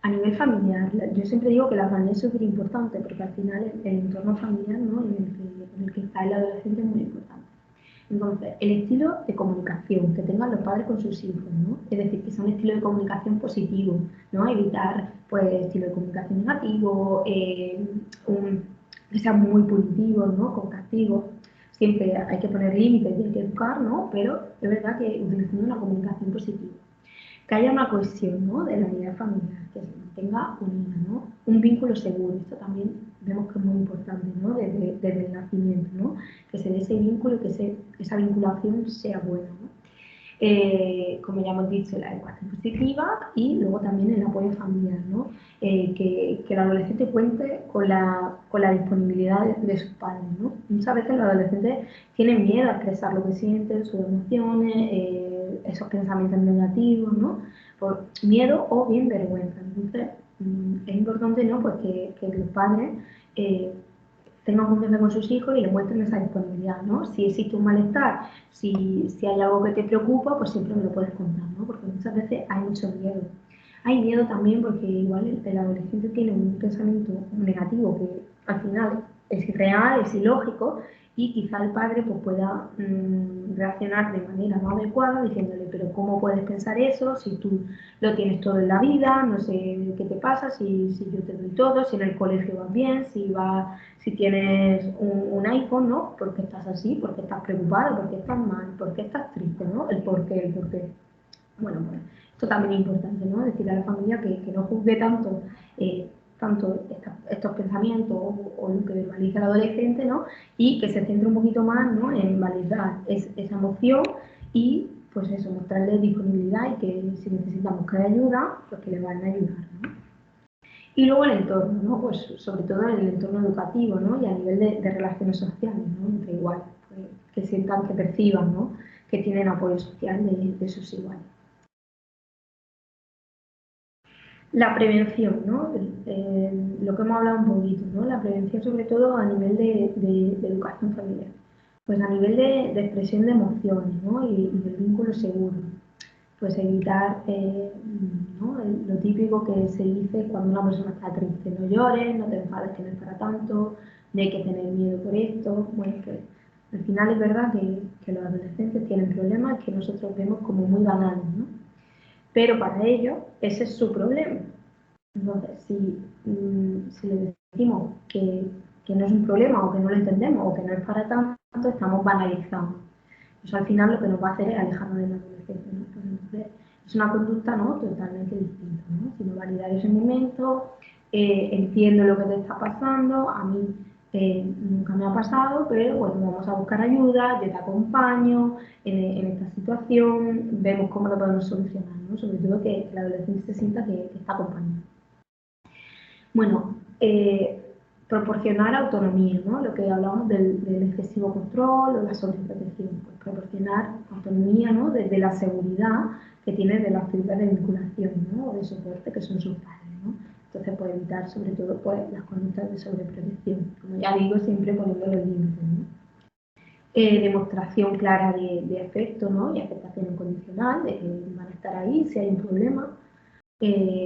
A nivel familiar, yo siempre digo que la familia es súper importante porque al final el entorno familiar, ¿no? en el que está el adolescente es muy importante. Entonces, el estilo de comunicación que tengan los padres con sus hijos, ¿no? Es decir, que sea un estilo de comunicación positivo, ¿no? Evitar, pues, estilo de comunicación negativo, que sea muy punitivo, ¿no? Con castigos. Siempre hay que poner límites y hay que educar, ¿no? Pero es verdad que utilizando una comunicación positiva. Que haya una cohesión, ¿no? De la unidad familiar, que se mantenga unida, ¿no? Un vínculo seguro, esto también vemos que es muy importante, ¿no? Desde el nacimiento, ¿no? Que se dé ese vínculo y que esa vinculación sea buena, ¿no? Como ya hemos dicho, la educación positiva y luego también el apoyo familiar, ¿no? Que el adolescente cuente con la disponibilidad de sus padres, ¿no? Muchas veces los adolescentes tienen miedo a expresar lo que sienten, sus emociones, esos pensamientos negativos, ¿no? Por miedo o bien vergüenza. Entonces, es importante, ¿no? Pues que los padres tengan confianza con sus hijos y le muestren esa disponibilidad, ¿no? Si existe un malestar, si hay algo que te preocupa, pues siempre me lo puedes contar, ¿no? Porque muchas veces hay mucho miedo. Hay miedo también porque igual el adolescente tiene un pensamiento negativo que al final es irreal, es ilógico, y quizá el padre pues, pueda reaccionar de manera no adecuada diciéndole, pero ¿cómo puedes pensar eso si tú lo tienes todo en la vida? No sé qué te pasa, si yo te doy todo, si en el colegio vas bien, si tienes un iPhone, ¿no? ¿Por qué estás así? ¿Por qué estás preocupado? ¿Por qué estás mal? ¿Por qué estás triste? ¿No? El por qué, el por qué. Bueno, esto también es importante, ¿no? Decirle a la familia que no juzgue tanto estos pensamientos o lo que verbaliza el adolescente, ¿no? Y que se centre un poquito más, ¿no? En validar esa emoción y, pues eso, mostrarle disponibilidad y que si necesitan buscar ayuda, pues que le van a ayudar, ¿no? Y luego el entorno, ¿no? Pues sobre todo en el entorno educativo, ¿no? Y a nivel de relaciones sociales, ¿no? Entre igual. que sientan, que perciban, ¿no? Que tienen apoyo social de sus iguales. La prevención, ¿no? Lo que hemos hablado un poquito, ¿no? La prevención sobre todo a nivel de educación familiar. Pues a nivel de expresión de emociones, ¿no? Y del vínculo seguro. Pues evitar, ¿no? Lo típico que se dice cuando una persona está triste: no llores, no te enfades, que no es para tanto, no hay que tener miedo por esto. Bueno, pues al final es verdad que los adolescentes tienen problemas que nosotros vemos como muy banales, ¿no? Pero para ellos ese es su problema. Entonces, si le decimos que no es un problema, o que no lo entendemos, o que no es para tanto, estamos banalizando. Eso al final lo que nos va a hacer es alejarnos de la adolescencia, ¿no? Pues entonces, es una conducta, ¿no?, totalmente distinta, ¿no? Sino validar ese momento, entiendo lo que te está pasando, a mí nunca me ha pasado, pero bueno, vamos a buscar ayuda, yo te acompaño en esta situación, vemos cómo lo podemos solucionar, ¿no? Sobre todo que el adolescente se sienta que está acompañado. Bueno, proporcionar autonomía, ¿no? Lo que hablamos del excesivo control o la sobreprotección. Pues proporcionar autonomía, ¿no?, desde la seguridad que tiene de las figuras de vinculación, ¿no?, o de soporte que son sus padres, ¿no? Entonces, pues evitar sobre todo pues, las conductas de sobreprotección. Como ya digo, siempre poniendo los límites, ¿no? Demostración clara de afecto, ¿no?, y aceptación incondicional, de que van a estar ahí si hay un problema.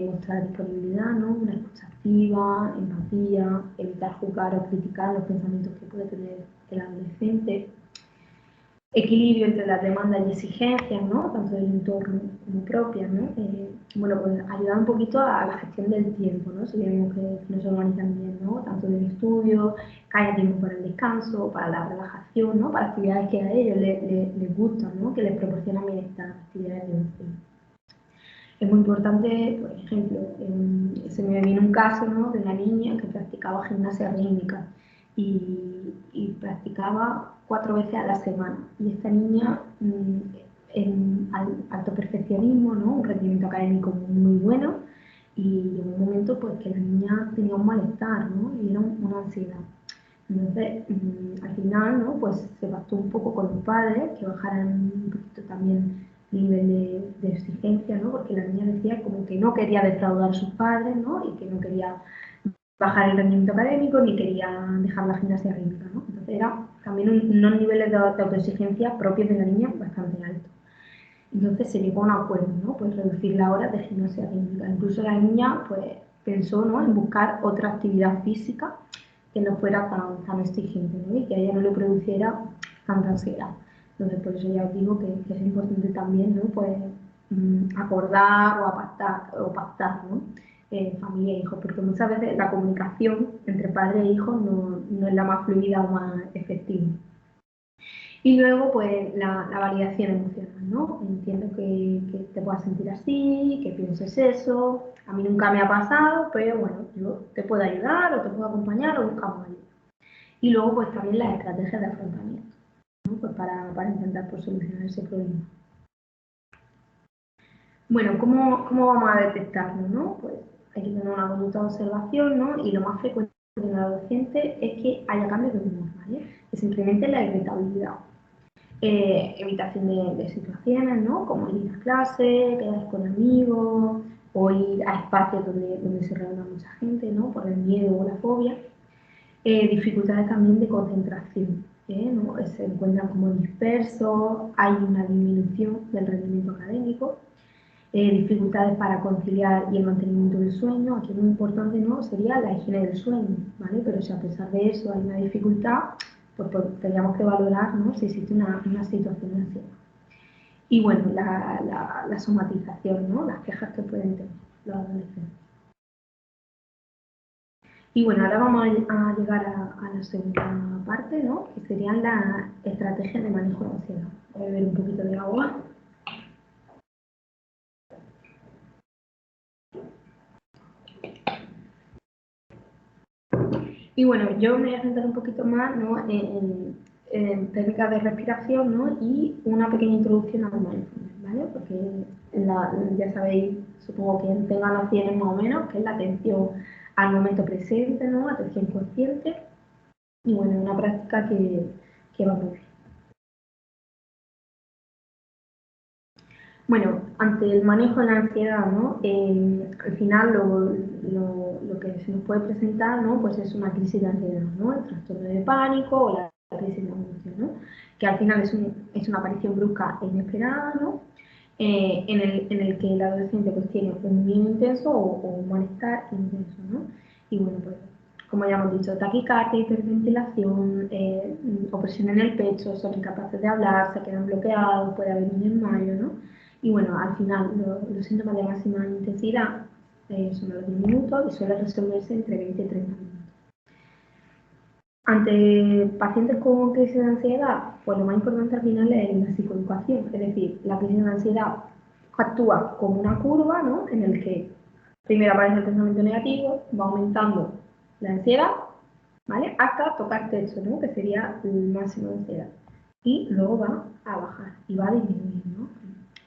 Mostrar disponibilidad, ¿no?, una escucha activa, empatía, evitar juzgar o criticar los pensamientos que puede tener el adolescente, equilibrio entre las demandas y exigencias, ¿no?, tanto del entorno como propias, ¿no? Bueno, pues ayudar un poquito a la gestión del tiempo, ¿no? Si vemos que no se organizan bien, ¿no?, tanto del estudio, que haya tiempo para el descanso, para la relajación, ¿no?, para actividades que a ellos les gustan, ¿no?, que les proporcionan bienestar, actividades de ocio. Es muy importante, por ejemplo, se me vino un caso, ¿no?, de una niña que practicaba gimnasia rítmica y practicaba 4 veces a la semana. Y esta niña, en alto perfeccionismo, ¿no?, un rendimiento académico muy bueno, y llegó un momento pues, que la niña tenía un malestar, ¿no?, y era una ansiedad. Entonces, al final, ¿no?, pues se pactó un poco con los padres que bajaran un poquito también el nivel de exigencia, ¿no?, porque la niña decía como que no quería defraudar a sus padres, ¿no?, y que no quería bajar el rendimiento académico ni quería dejar la gimnasia rítmica, ¿no? Entonces era también unos niveles de autoexigencia propios de la niña bastante altos. Entonces se llegó a un acuerdo, ¿no?, pues reducir las horas de gimnasia rítmica. Incluso la niña pues pensó, ¿no?, en buscar otra actividad física que no fuera tan exigente, ¿no?, y que a ella no le produciera tanta ansiedad. Entonces, por eso ya os digo que es importante también, ¿no?, pues acordar o pactar, ¿no?, familia e hijos, porque muchas veces la comunicación entre padres e hijos no es la más fluida o más efectiva. Y luego, pues, la validación emocional, ¿no? Entiendo que te puedas sentir así, que pienses eso. A mí nunca me ha pasado, pero bueno, yo te puedo ayudar o te puedo acompañar o buscamos ayuda. Y luego, pues, también las estrategias de afrontamiento, ¿no?, pues para intentar pues, solucionar ese problema. Bueno, ¿cómo vamos a detectarlo, no? Pues hay que tener una conducta de observación, ¿no? Y lo más frecuente en el adolescente es que haya cambios de humor, ¿vale? Que se incremente la irritabilidad. Evitación de situaciones, ¿no?, como ir a clase, quedar con amigos, o ir a espacios donde se reúna mucha gente, ¿no?, por el miedo o la fobia. Dificultades también de concentración, ¿no? Se encuentran como dispersos, hay una disminución del rendimiento académico, dificultades para conciliar y el mantenimiento del sueño. Aquí lo importante, ¿no?, sería la higiene del sueño, ¿vale? Pero si a pesar de eso hay una dificultad, pues tendríamos que valorar, ¿no?, si existe una situación de ansiedad. Y bueno, la somatización, ¿no?, las quejas que pueden tener los adolescentes. Y bueno, ahora vamos a llegar a la segunda parte, ¿no?, que serían las estrategias de manejo de ansiedad. Voy a beber un poquito de agua. Y bueno, yo me voy a centrar un poquito más, ¿no?, en técnicas de respiración, ¿no?, y una pequeña introducción al mindfulness, ¿vale? Porque ya sabéis, supongo que tengan nociones más o menos, que es la atención al momento presente, ¿no?, atención consciente, y bueno, es una práctica que va muy bien. Bueno, ante el manejo de la ansiedad, ¿no? Al final lo que se nos puede presentar, ¿no? Pues es una crisis de ansiedad, ¿no? El trastorno de pánico o la crisis de angustia, ¿no? Que al final es una aparición brusca e inesperada, ¿no? En el que el adolescente pues tiene un miedo intenso o un malestar intenso, ¿no? Y bueno, pues como ya hemos dicho, taquicardia, hiperventilación, opresión en el pecho, son incapaces de hablar, se quedan bloqueados, puede haber un desmayo, ¿no? Y bueno, al final los síntomas de máxima intensidad son a los 10 minutos y suele resolverse entre 20 y 30 minutos. Ante pacientes con crisis de ansiedad, pues lo más importante al final es la psicoeducación, es decir, la crisis de ansiedad actúa como una curva, ¿no? En el que primero aparece el pensamiento negativo, va aumentando la ansiedad, ¿vale? Hasta tocar techo, ¿no? Que sería el máximo de ansiedad. Y luego va a bajar y va a disminuir, ¿no?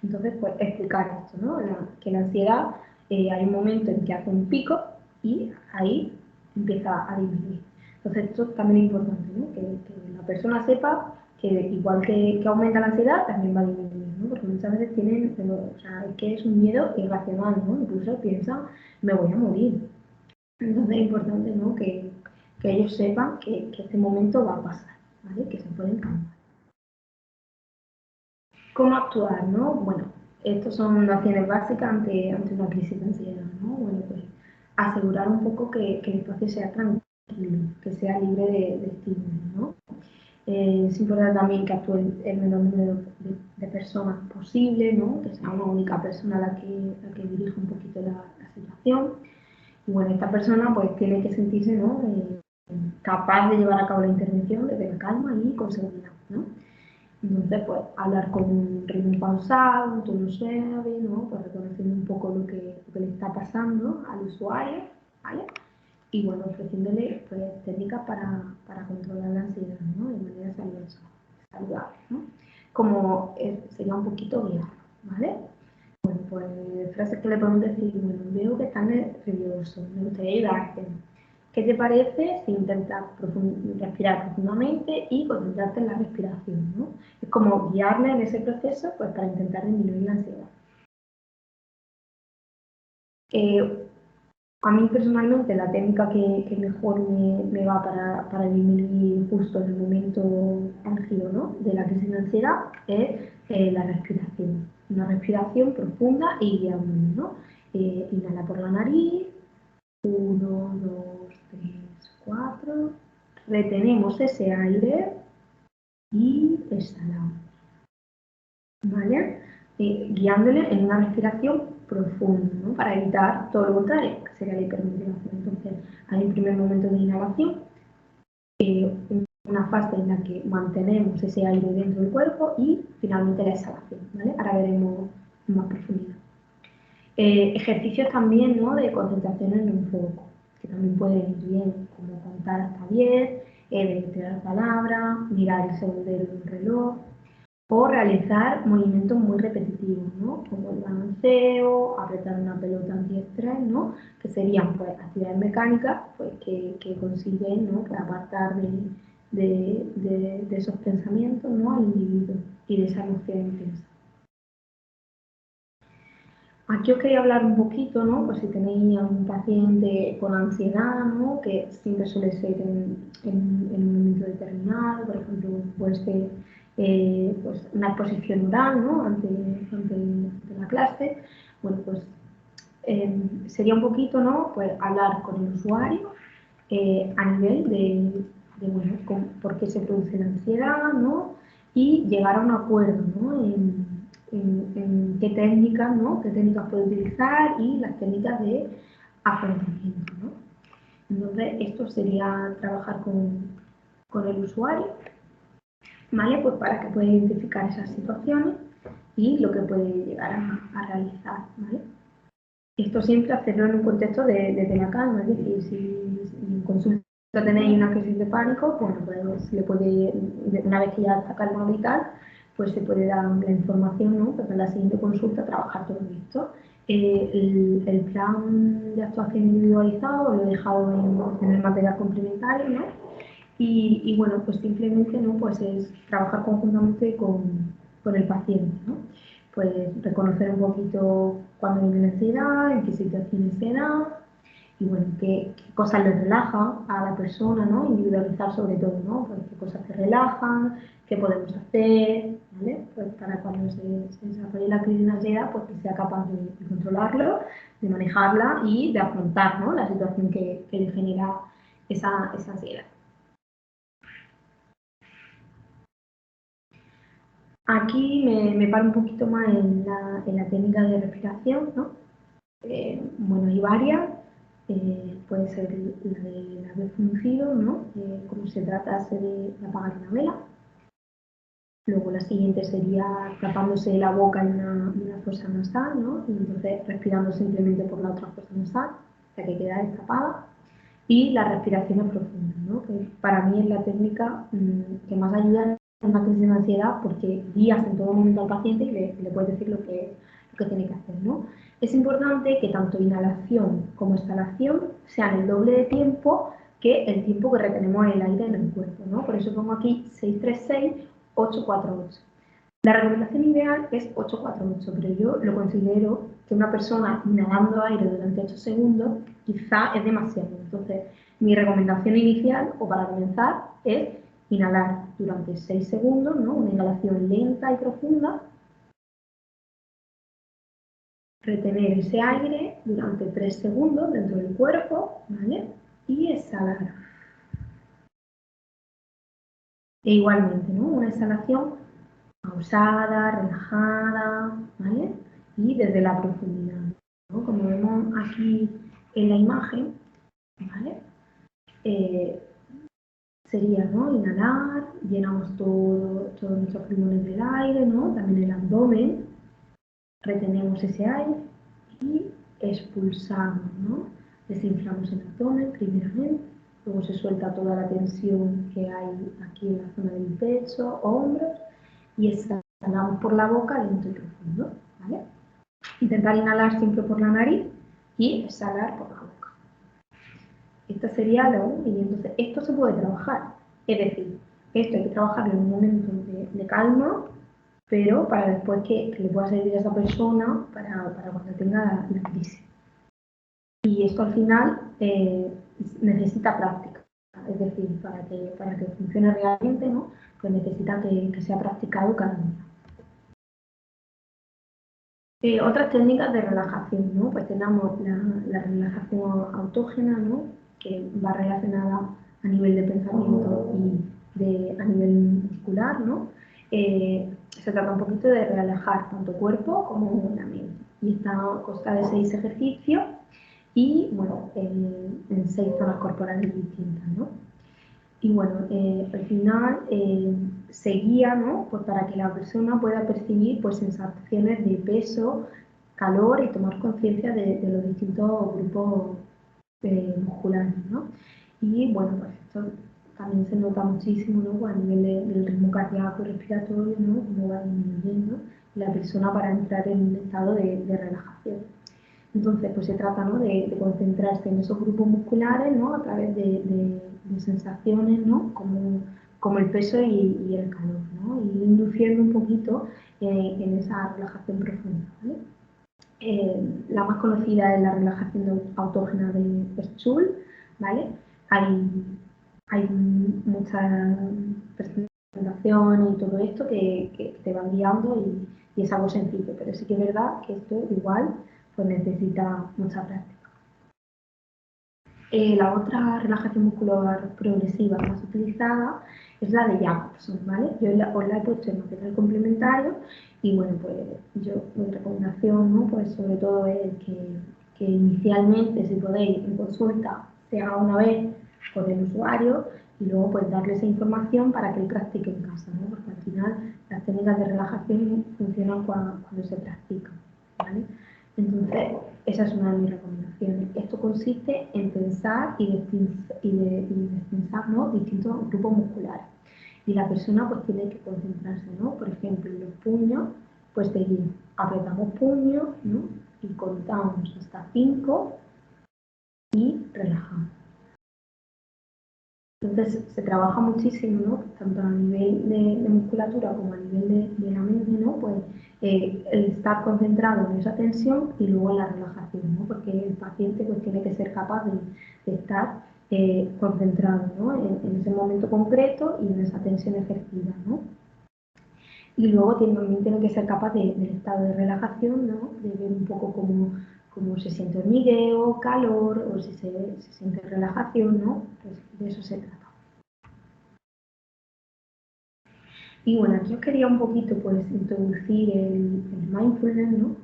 Entonces, pues explicar esto, ¿no? Que la ansiedad hay un momento en que hace un pico y ahí empieza a disminuir. Entonces, esto también es importante, ¿no? Que la persona sepa que igual que aumenta la ansiedad, también va a disminuir, ¿no? Porque muchas veces tienen, o sea, es que es un miedo irracional, ¿no? Incluso piensan, me voy a morir. Entonces es importante, ¿no? Que ellos sepan que este momento va a pasar, ¿vale? Que se pueden calmar. ¿Cómo actuar, no? Bueno, estas son nociones básicas ante una crisis de ansiedad, ¿no? Bueno, pues asegurar un poco que el espacio sea tranquilo, que sea libre de estímulos, ¿no? Es importante también que actúe el menor número de personas posible, ¿no? Que sea una única persona la que dirija un poquito la situación. Y bueno, esta persona pues tiene que sentirse, ¿no? Capaz de llevar a cabo la intervención desde la calma y con seguridad, ¿no? Entonces, pues, hablar con un ritmo pausado, un tono suave, ¿no? Pues reconociendo un poco lo que le está pasando al usuario, ¿vale? Y bueno, ofreciéndole pues, técnicas para controlar la ansiedad, ¿no? De manera saludable, ¿no? Como sería un poquito guiar, ¿vale? Bueno, pues frases que le podemos decir, bueno, veo que estás nervioso, me gustaría ayudarte. ¿Qué te parece si intentas respirar profundamente y concentrarte en la respiración, ¿no? Es como guiarle en ese proceso pues, para intentar disminuir la ansiedad. Eh, a mí personalmente la técnica que mejor me va para disminuir justo en el momento álgido, ¿no? De la crisis de ansiedad es la respiración. Una respiración profunda y guiándome, ¿no? Inhala por la nariz, 1, 2, 3, 4. Retenemos ese aire y exhalamos, ¿vale? Guiándole en una respiración profunda, ¿no? Para evitar todo lo contrario, que sería la hiperventilación. Entonces, hay un primer momento de inhalación, una fase en la que mantenemos ese aire dentro del cuerpo y finalmente la exhalación, ¿vale? Ahora veremos más profundidad. Ejercicios también, ¿no? De concentración en un foco, que también pueden ir bien, como contar hasta 10, deletrear palabras, mirar el segundero de un reloj, o realizar movimientos muy repetitivos, ¿no? Como el balanceo, apretar una pelota antiestrés, ¿no? Que serían pues, actividades mecánicas pues, que consiguen, ¿no? Pues, apartar de esos pensamientos, ¿no? Al individuo y de esa emoción intensa. Aquí os quería hablar un poquito, ¿no? Pues si tenéis algún paciente con ansiedad, ¿no? Que siempre suele ser en un momento determinado, por ejemplo, puede ser pues una exposición oral, ¿no? Ante la clase. Bueno, pues sería un poquito, ¿no? Pues hablar con el usuario a nivel bueno, por qué se produce la ansiedad, ¿no? Y llegar a un acuerdo, ¿no? En qué técnicas, ¿no? Qué técnicas puede utilizar y las técnicas de afrontamiento, ¿no? Entonces, esto sería trabajar con el usuario, ¿vale? Pues para que pueda identificar esas situaciones y lo que puede llegar a realizar, ¿vale? Esto siempre hacerlo en un contexto de la calma, es decir, si en consulta tenéis una crisis de pánico, bueno, pues le puede, una vez que ya está calmado y tal, pues se puede dar la información, ¿no? Pues en la siguiente consulta trabajar todo esto. El plan de actuación individualizado lo he dejado en el material complementario, ¿no? Y bueno, pues simplemente, ¿no? Pues es trabajar conjuntamente con el paciente, ¿no? pues reconocer un poquito cuándo viene la ansiedad, en qué situaciones se da, y bueno, qué cosas le relajan a la persona, ¿no? Individualizar sobre todo, ¿no? Pues qué cosas te relajan, qué podemos hacer, ¿vale? Pues para cuando se desarrolle la crisis de ansiedad, pues que sea capaz de controlarlo, de manejarla y de afrontar, ¿no? La situación que le genera esa ansiedad. Aquí me paro un poquito más en la técnica de respiración, ¿no? Bueno, hay varias. Puede ser la de labio fruncido, ¿no? Como se tratase de apagar una vela. Luego la siguiente sería tapándose la boca en una fosa nasal, ¿no? Y entonces respirando simplemente por la otra fosa nasal, hasta que queda destapada. Y las respiraciones profundas, ¿no? Que para mí es la técnica que más ayuda en una crisis de ansiedad porque guías en todo momento al paciente y le puedes decir lo que tiene que hacer, ¿no? Es importante que tanto inhalación como exhalación sean el doble de tiempo que el tiempo que retenemos el aire en el cuerpo, ¿no? Por eso pongo aquí 636, 848. La recomendación ideal es 848, pero yo lo considero que una persona inhalando aire durante 8 segundos quizá es demasiado. Entonces, mi recomendación inicial, o para comenzar, es inhalar durante 6 segundos, ¿no? Una inhalación lenta y profunda, retener ese aire durante 3 segundos dentro del cuerpo, ¿vale? Y exhalar. E igualmente, ¿no? Una exhalación pausada, relajada, ¿vale? Y desde la profundidad, ¿no? Como vemos aquí en la imagen, ¿vale? Eh, sería, ¿no? Inhalar, llenamos todos nuestros pulmones del aire, ¿no? También el abdomen, retenemos ese aire y expulsamos, ¿no? Desinflamos el abdomen primeramente, luego se suelta toda la tensión que hay aquí en la zona del pecho, hombros, y exhalamos por la boca lento y profundo, ¿vale? Intentar inhalar siempre por la nariz y exhalar por la boca. Esta sería la 1 y entonces esto se puede trabajar, es decir, esto hay que trabajarlo en un momento de calma, pero para después que le pueda servir a esa persona para cuando tenga la crisis. Y esto al final necesita práctica, es decir, para que funcione realmente, ¿no? Pues necesita que sea practicado cada día. Otras técnicas de relajación, ¿no? Pues tenemos la relajación autógena, ¿no? Que va relacionada a nivel de pensamiento y a nivel muscular, ¿no? Se trata un poquito de relajar tanto cuerpo como la mente. Y esta consta de 6 ejercicios y, bueno, en 6 zonas corporales distintas, ¿no? Y bueno, al final se guía, ¿no? Pues para que la persona pueda percibir pues, sensaciones de peso, calor y tomar conciencia de los distintos grupos musculares, ¿no? Y bueno, pues esto también se nota muchísimo, ¿no? Pues, a nivel del ritmo cardíaco y respiratorio, ¿no? Cómo va disminuyendo la persona para entrar en un estado de relajación. Entonces, pues se trata, ¿no? de concentrarse en esos grupos musculares, ¿no? A través de sensaciones, ¿no? Como el peso y el calor, ¿no? Y induciendo un poquito en esa relajación profunda, ¿vale? La más conocida es la relajación autógena de Schul, ¿vale? Hay muchas presentaciones y todo esto que te van guiando y es algo sencillo, pero sí que es verdad que esto igual pues necesita mucha práctica. La otra relajación muscular progresiva más utilizada es la de Jacobson, ¿vale? Yo os la he puesto en material complementario y bueno, pues yo mi recomendación, ¿no? Pues sobre todo es que inicialmente, si podéis, en consulta, se haga una vez con el usuario y luego pues darle esa información para que él practique en casa, ¿no? Porque al final las técnicas de relajación funcionan cuando se practican, ¿vale? Entonces, esa es una de mis recomendaciones. Esto consiste en pensar y destensar, ¿no? Distintos grupos musculares. Y la persona pues tiene que concentrarse, ¿no? Por ejemplo, en los puños, pues seguir, apretamos puños, ¿no? Y contamos hasta 5 y relajamos. Entonces se trabaja muchísimo, ¿no? Tanto a nivel de musculatura como a nivel de la mente, ¿no? Pues el estar concentrado en esa tensión y luego en la relajación, ¿no? Porque el paciente pues tiene que ser capaz de estar concentrado, ¿no? En ese momento concreto y en esa tensión ejercida, ¿no? Y luego también tiene que ser capaz del estado de relajación, ¿no? De ver un poco cómo se siente hormigueo, calor o si se siente relajación, ¿no? Pues de eso se trata. Y bueno, aquí os quería un poquito pues introducir el mindfulness, ¿no?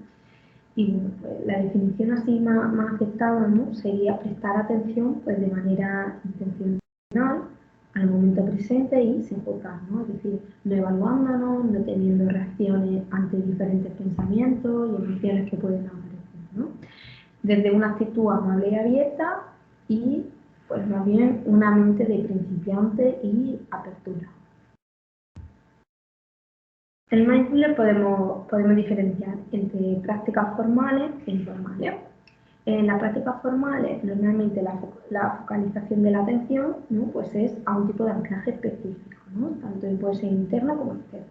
Y bueno, pues, la definición así más aceptada, ¿no? Sería prestar atención pues de manera intencional al momento presente y sin juzgar, ¿no? Es decir, no evaluándonos, no teniendo reacciones ante diferentes pensamientos y emociones que pueden aparecer, ¿no? Desde una actitud amable y abierta y pues más bien una mente de principiante y apertura. El mindfulness podemos diferenciar entre prácticas formales e informales. En las prácticas formales, normalmente la focalización de la atención, ¿no? Pues es a un tipo de anclaje específico, ¿no? Tanto puede ser interno como externo.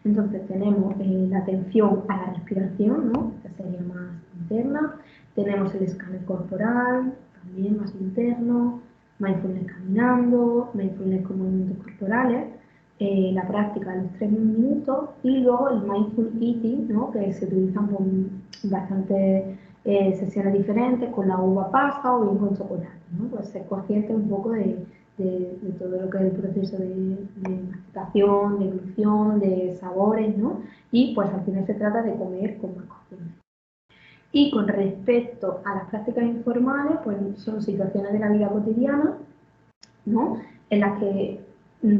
Entonces tenemos la atención a la respiración, ¿no? Que sería más interna. Tenemos el escáner corporal, también más interno. Mindfulness caminando, mindfulness con movimientos corporales. La práctica de los 3 minutos y luego el mindful eating, ¿no? Que se utilizan con bastantes sesiones diferentes, con la uva pasa o bien con chocolate, ¿no? Pues ser consciente un poco de todo lo que es el proceso de masticación, de evolución, de sabores, ¿no? Y pues al final se trata de comer con más conciencia. Y con respecto a las prácticas informales, pues son situaciones de la vida cotidiana, ¿no? En las que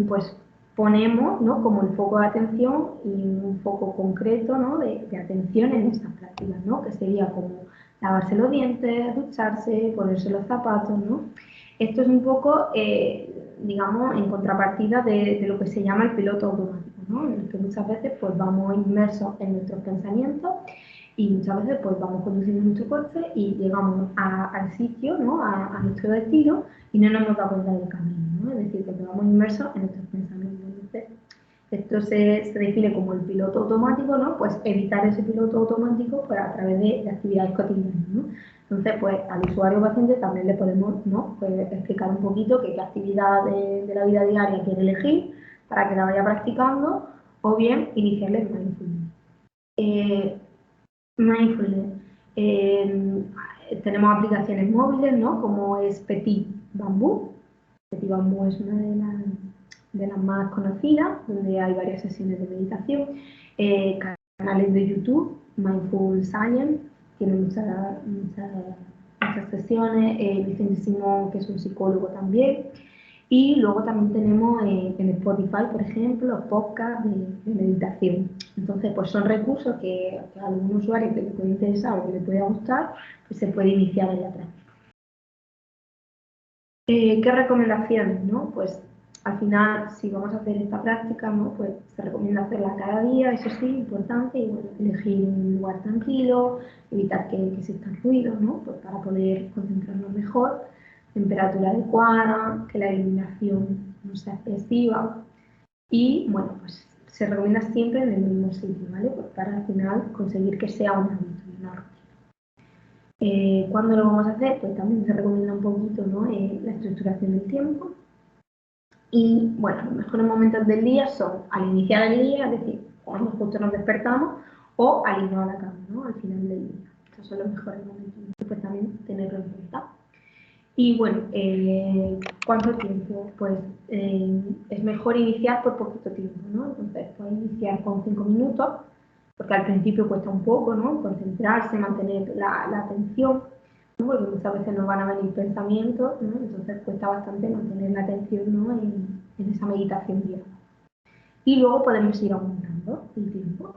pues ponemos, ¿no? Como el foco de atención y un foco concreto, ¿no? de atención en estas prácticas, ¿no? Que sería como lavarse los dientes, ducharse, ponerse los zapatos, ¿no? Esto es un poco, digamos, en contrapartida de lo que se llama el piloto automático, ¿no? En el que muchas veces pues vamos inmersos en nuestros pensamientos y muchas veces pues vamos conduciendo nuestro coche y llegamos al sitio, ¿no? A nuestro destino y no nos damos cuenta del camino, ¿no? Es decir, que quedamos inmersos en nuestros pensamientos. Entonces, esto se define como el piloto automático, ¿no? Pues evitar ese piloto automático pues, a través de actividades cotidianas, ¿no? Entonces, pues al usuario paciente también le podemos, ¿no? Pues, explicar un poquito qué actividad de la vida diaria quiere elegir para que la vaya practicando o bien iniciarle el mindfulness. Mindfulness. Tenemos aplicaciones móviles, ¿no? Como es Petit Bambú. Petit Bambú es una de las más conocidas, donde hay varias sesiones de meditación. Canales de YouTube, Mindful Science, tiene muchas sesiones. Vicente Simón, que es un psicólogo también. Y luego también tenemos en Spotify, por ejemplo, los podcasts de meditación. Entonces, pues son recursos que a algún usuario que le puede interesar o que le pueda gustar, pues se puede iniciar en la práctica. ¿Qué recomendaciones? ¿No? Pues al final, si vamos a hacer esta práctica, ¿no? Pues se recomienda hacerla cada día, eso sí, importante, y bueno, elegir un lugar tranquilo, evitar que existan ruidos, ¿no? Pues para poder concentrarnos mejor, temperatura adecuada, que la iluminación no sea excesiva y bueno, pues se recomienda siempre en el mismo sitio, ¿vale? Pues para al final conseguir que sea un hábito, una rutina. ¿Cuándo lo vamos a hacer? Pues también se recomienda un poquito, ¿no? La estructuración del tiempo. Y bueno, los mejores momentos del día son al iniciar el día, es decir, cuando justo nos despertamos, o al irnos a la cama, ¿no? Al final del día. Estos son los mejores momentos. Pues también tenerlo en cuenta. Y bueno, ¿cuánto tiempo? Pues es mejor iniciar por poquito tiempo, ¿no? Entonces, puedes iniciar con 5 minutos, porque al principio cuesta un poco, ¿no? Concentrarse, mantener la atención, ¿no? Porque muchas veces nos van a venir pensamientos, ¿no? Entonces cuesta bastante mantener la atención, ¿no? En esa meditación diaria. Y luego podemos ir aumentando el tiempo.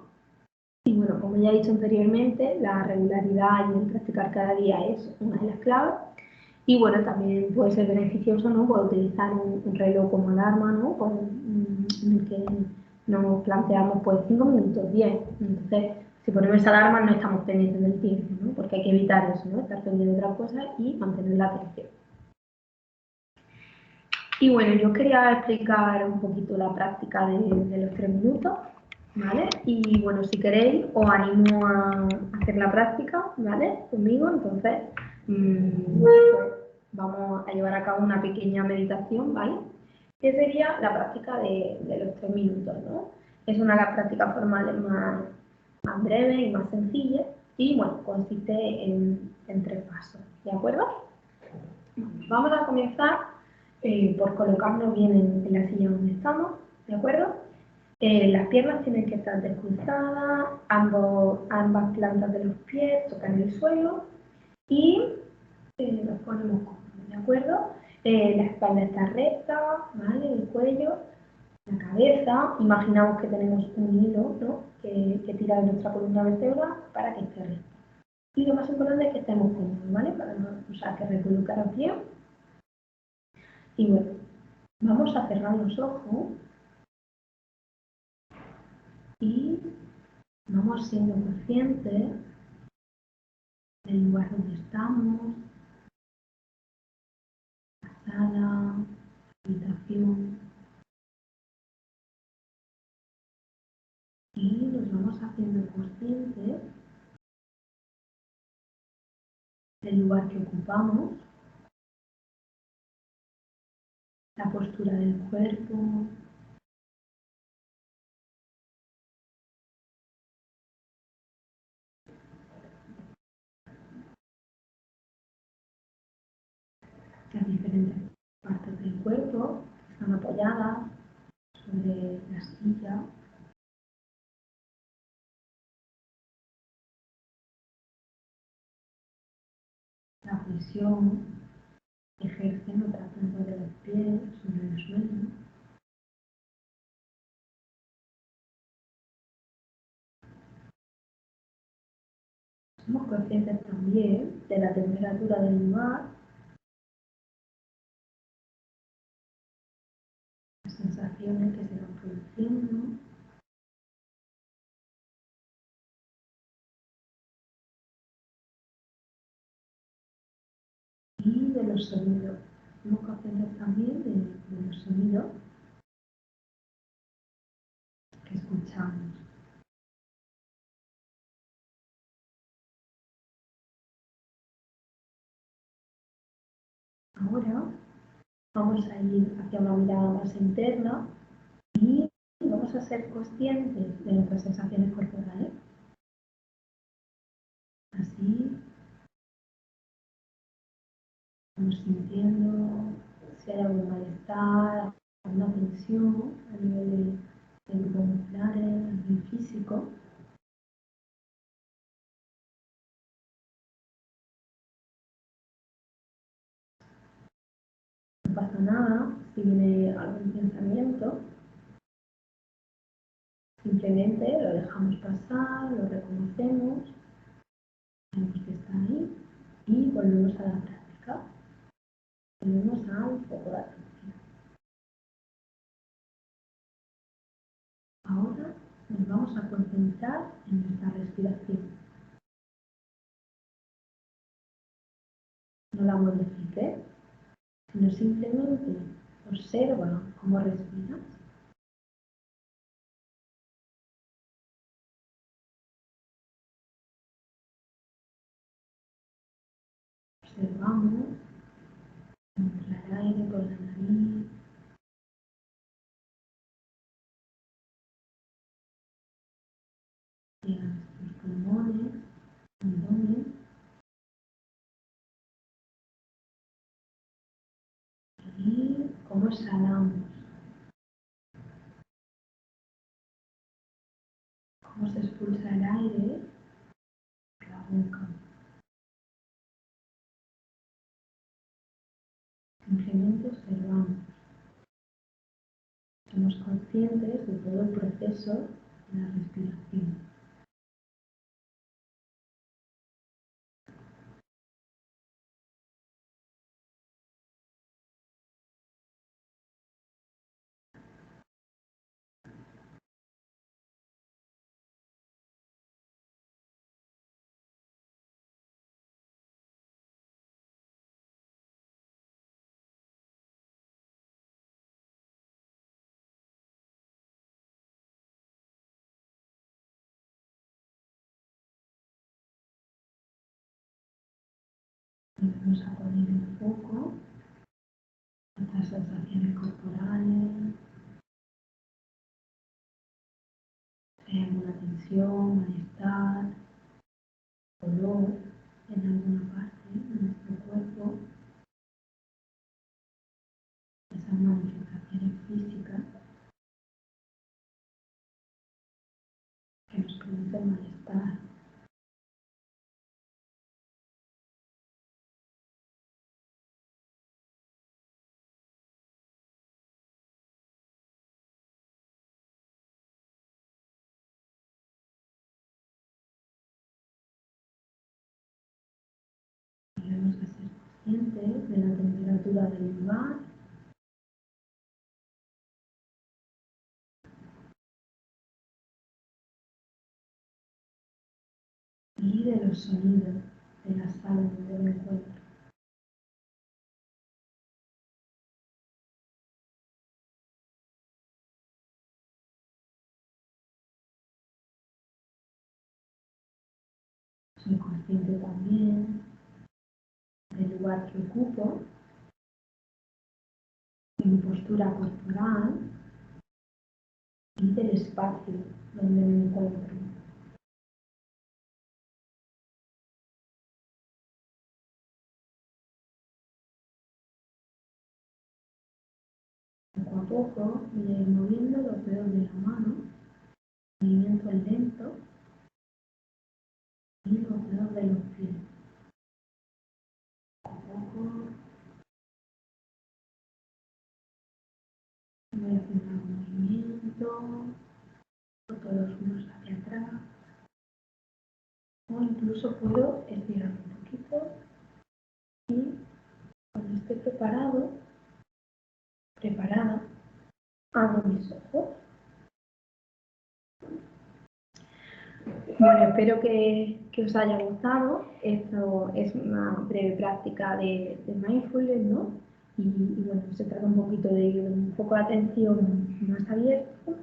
Y bueno, como ya he dicho anteriormente, la regularidad y el practicar cada día es una de las claves. Y bueno, también puede ser beneficioso, ¿no? Pues utilizar un reloj como alarma, ¿no? Pues, en el que nos planteamos pues 5 minutos, 10. Entonces, si ponemos esa alarma no estamos pendientes del tiempo, ¿no? Porque hay que evitar eso, ¿no? Estar pendiente de otras cosas y mantener la atención. Y bueno, yo quería explicar un poquito la práctica de los 3 minutos, ¿vale? Y bueno, si queréis, os animo a hacer la práctica, ¿vale? Conmigo, entonces, pues vamos a llevar a cabo una pequeña meditación, ¿vale? Que sería la práctica de los 3 minutos, ¿no? Es una de las prácticas formales más breves y más sencillas y, bueno, consiste en 3 pasos, ¿de acuerdo? Vamos a comenzar por colocarnos bien en la silla donde estamos, ¿de acuerdo? Las piernas tienen que estar descruzadas, ambas plantas de los pies tocan el suelo y nos ponemos cómodos, ¿de acuerdo? La espalda está recta, ¿vale? El cuello, la cabeza, imaginamos que tenemos un hilo, ¿no? que tira de nuestra columna vertebral para que esté recta. Y lo más importante es que estemos cómodos, ¿vale? Para no, o sea, que recolocar los pies. Y bueno, vamos a cerrar los ojos y vamos siendo conscientes del lugar donde estamos, la sala, la habitación, y nos vamos haciendo conscientes del lugar que ocupamos, la postura del cuerpo, las diferentes partes del cuerpo que están apoyadas sobre la silla, la presión que ejercen otras puntas de los pies sobre el suelo. Somos conscientes también de la temperatura del lugar, las sensaciones que se van produciendo y de los sonidos. Somos conscientes también de los sonidos que escuchamos. Ahora vamos a ir hacia una mirada más interna y vamos a ser conscientes de nuestras sensaciones corporales. Así vamos sintiendo si hay algún malestar, alguna tensión a nivel de grupos musculares, a nivel físico. No pasa nada si viene algún pensamiento, simplemente lo dejamos pasar, lo reconocemos, sabemos que está ahí y volvemos a la práctica, volvemos al foco de atención. Ahora nos vamos a concentrar en nuestra respiración. No la modifiques, sino simplemente observa cómo respiras. Observamos, entra el aire por la nariz, llega a nuestros pulmones, abdomen, y cómo exhalamos, cómo se expulsa el aire por la boca. Simplemente observamos. Somos conscientes de todo el proceso de la respiración. Vamos a poner un foco nuestras sensaciones corporales. ¿Hay alguna tensión, malestar, dolor en alguna parte de nuestro cuerpo? Esas manifestaciones físicas que nos producen malestar. Debemos de ser conscientes de la temperatura del lugar y de los sonidos de la sala donde me encuentro. Soy consciente también del lugar que ocupo, de mi postura corporal y del espacio donde me encuentro. Poco a poco voy a ir moviendo los dedos de la mano, movimientos lentos y los dedos de los pies. Poco a poco voy haciendo un movimiento, todos los unos hacia atrás, o incluso puedo estirar un poquito y cuando esté preparada, abro mis ojos. Bueno, espero que os haya gustado. Esto es una breve práctica de mindfulness, ¿no? Y bueno, se trata un poquito de ir un poco de atención más abierto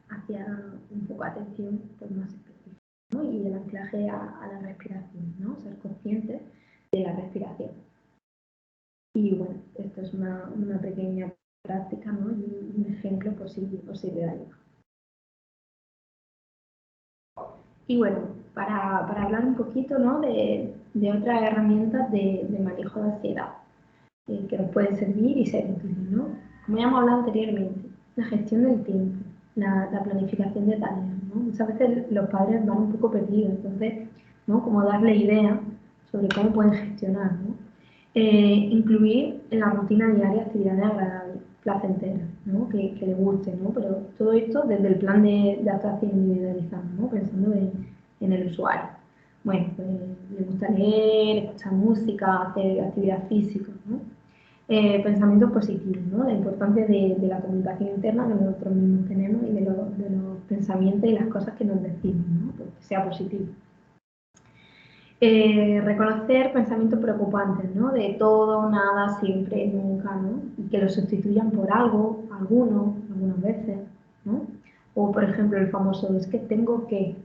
hacia un poco de atención pues, más específica, ¿no? Y el anclaje a la respiración, ¿no? Ser conscientes de la respiración. Y bueno, esto es una pequeña práctica, ¿no? Y un ejemplo por si os sirve de ayuda. Y bueno, para hablar un poquito, ¿no? de otras herramientas de manejo de ansiedad que nos pueden servir y ser útiles, ¿no? Como ya hemos hablado anteriormente, la gestión del tiempo, la planificación de tareas, ¿no? Muchas veces los padres van un poco perdidos, entonces, ¿no? Como darle ideas sobre cómo pueden gestionar, ¿no? Incluir en la rutina diaria actividades agradables, placenteras, ¿no? Que les gusten, ¿no? Pero todo esto desde el plan de actuación individualizado, ¿no? Pensando en el usuario. Bueno, pues le gusta leer, escuchar música, hacer actividad física, ¿no? Pensamientos positivos, ¿no? La importancia de la comunicación interna que nosotros mismos tenemos y de los pensamientos y las cosas que nos decimos, ¿no? Pues que sea positivo. Reconocer pensamientos preocupantes, ¿no? De todo, nada, siempre, nunca, ¿no? Y que lo sustituyan por algo, algunas veces, ¿no? O, por ejemplo, el famoso, es que tengo que,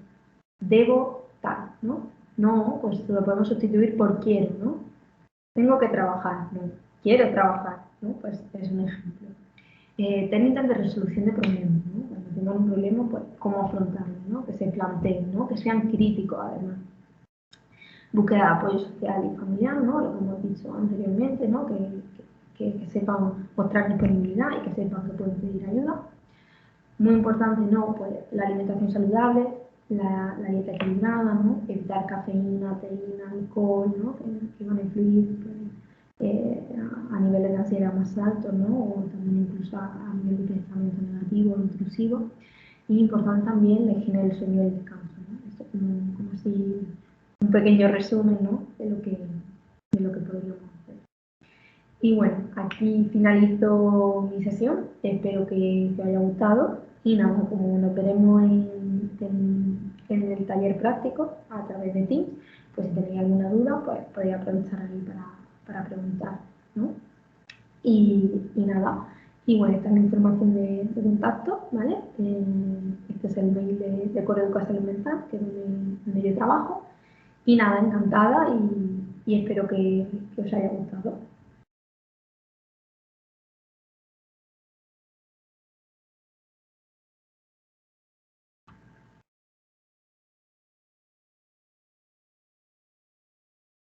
debo, tal, ¿no? No, pues lo podemos sustituir por quiero, ¿no? Tengo que trabajar, no, quiero trabajar, ¿no? Pues es un ejemplo. Técnicas de resolución de problemas, ¿no? Cuando tengan un problema, pues cómo afrontarlo, ¿no? Que se planteen, ¿no? Que sean críticos, además. Búsqueda de apoyo social y familiar, ¿no? Lo que hemos dicho anteriormente, ¿no? Que sepan mostrar disponibilidad y que sepan que pueden pedir ayuda. Muy importante, ¿no? Pues la alimentación saludable, la dieta equilibrada, ¿no? Evitar cafeína, teína, alcohol, ¿no? Que van a influir pues, a niveles de ansiedad más altos, ¿no? O también incluso a nivel de pensamiento negativo o intrusivo. Y importante también la higiene del sueño y el descanso, ¿no? Esto como así un pequeño resumen, ¿no? de lo que podríamos hacer. Y bueno, aquí finalizo mi sesión, espero que te haya gustado y nada, como nos veremos en el taller práctico a través de Teams, pues si tenéis alguna duda, pues podéis aprovechar ahí para preguntar, ¿no? Y nada, y bueno, esta es mi información de contacto, ¿vale? Este es el mail de Coreduca Salud Mental, que es donde yo trabajo. Y nada, encantada y espero que os haya gustado.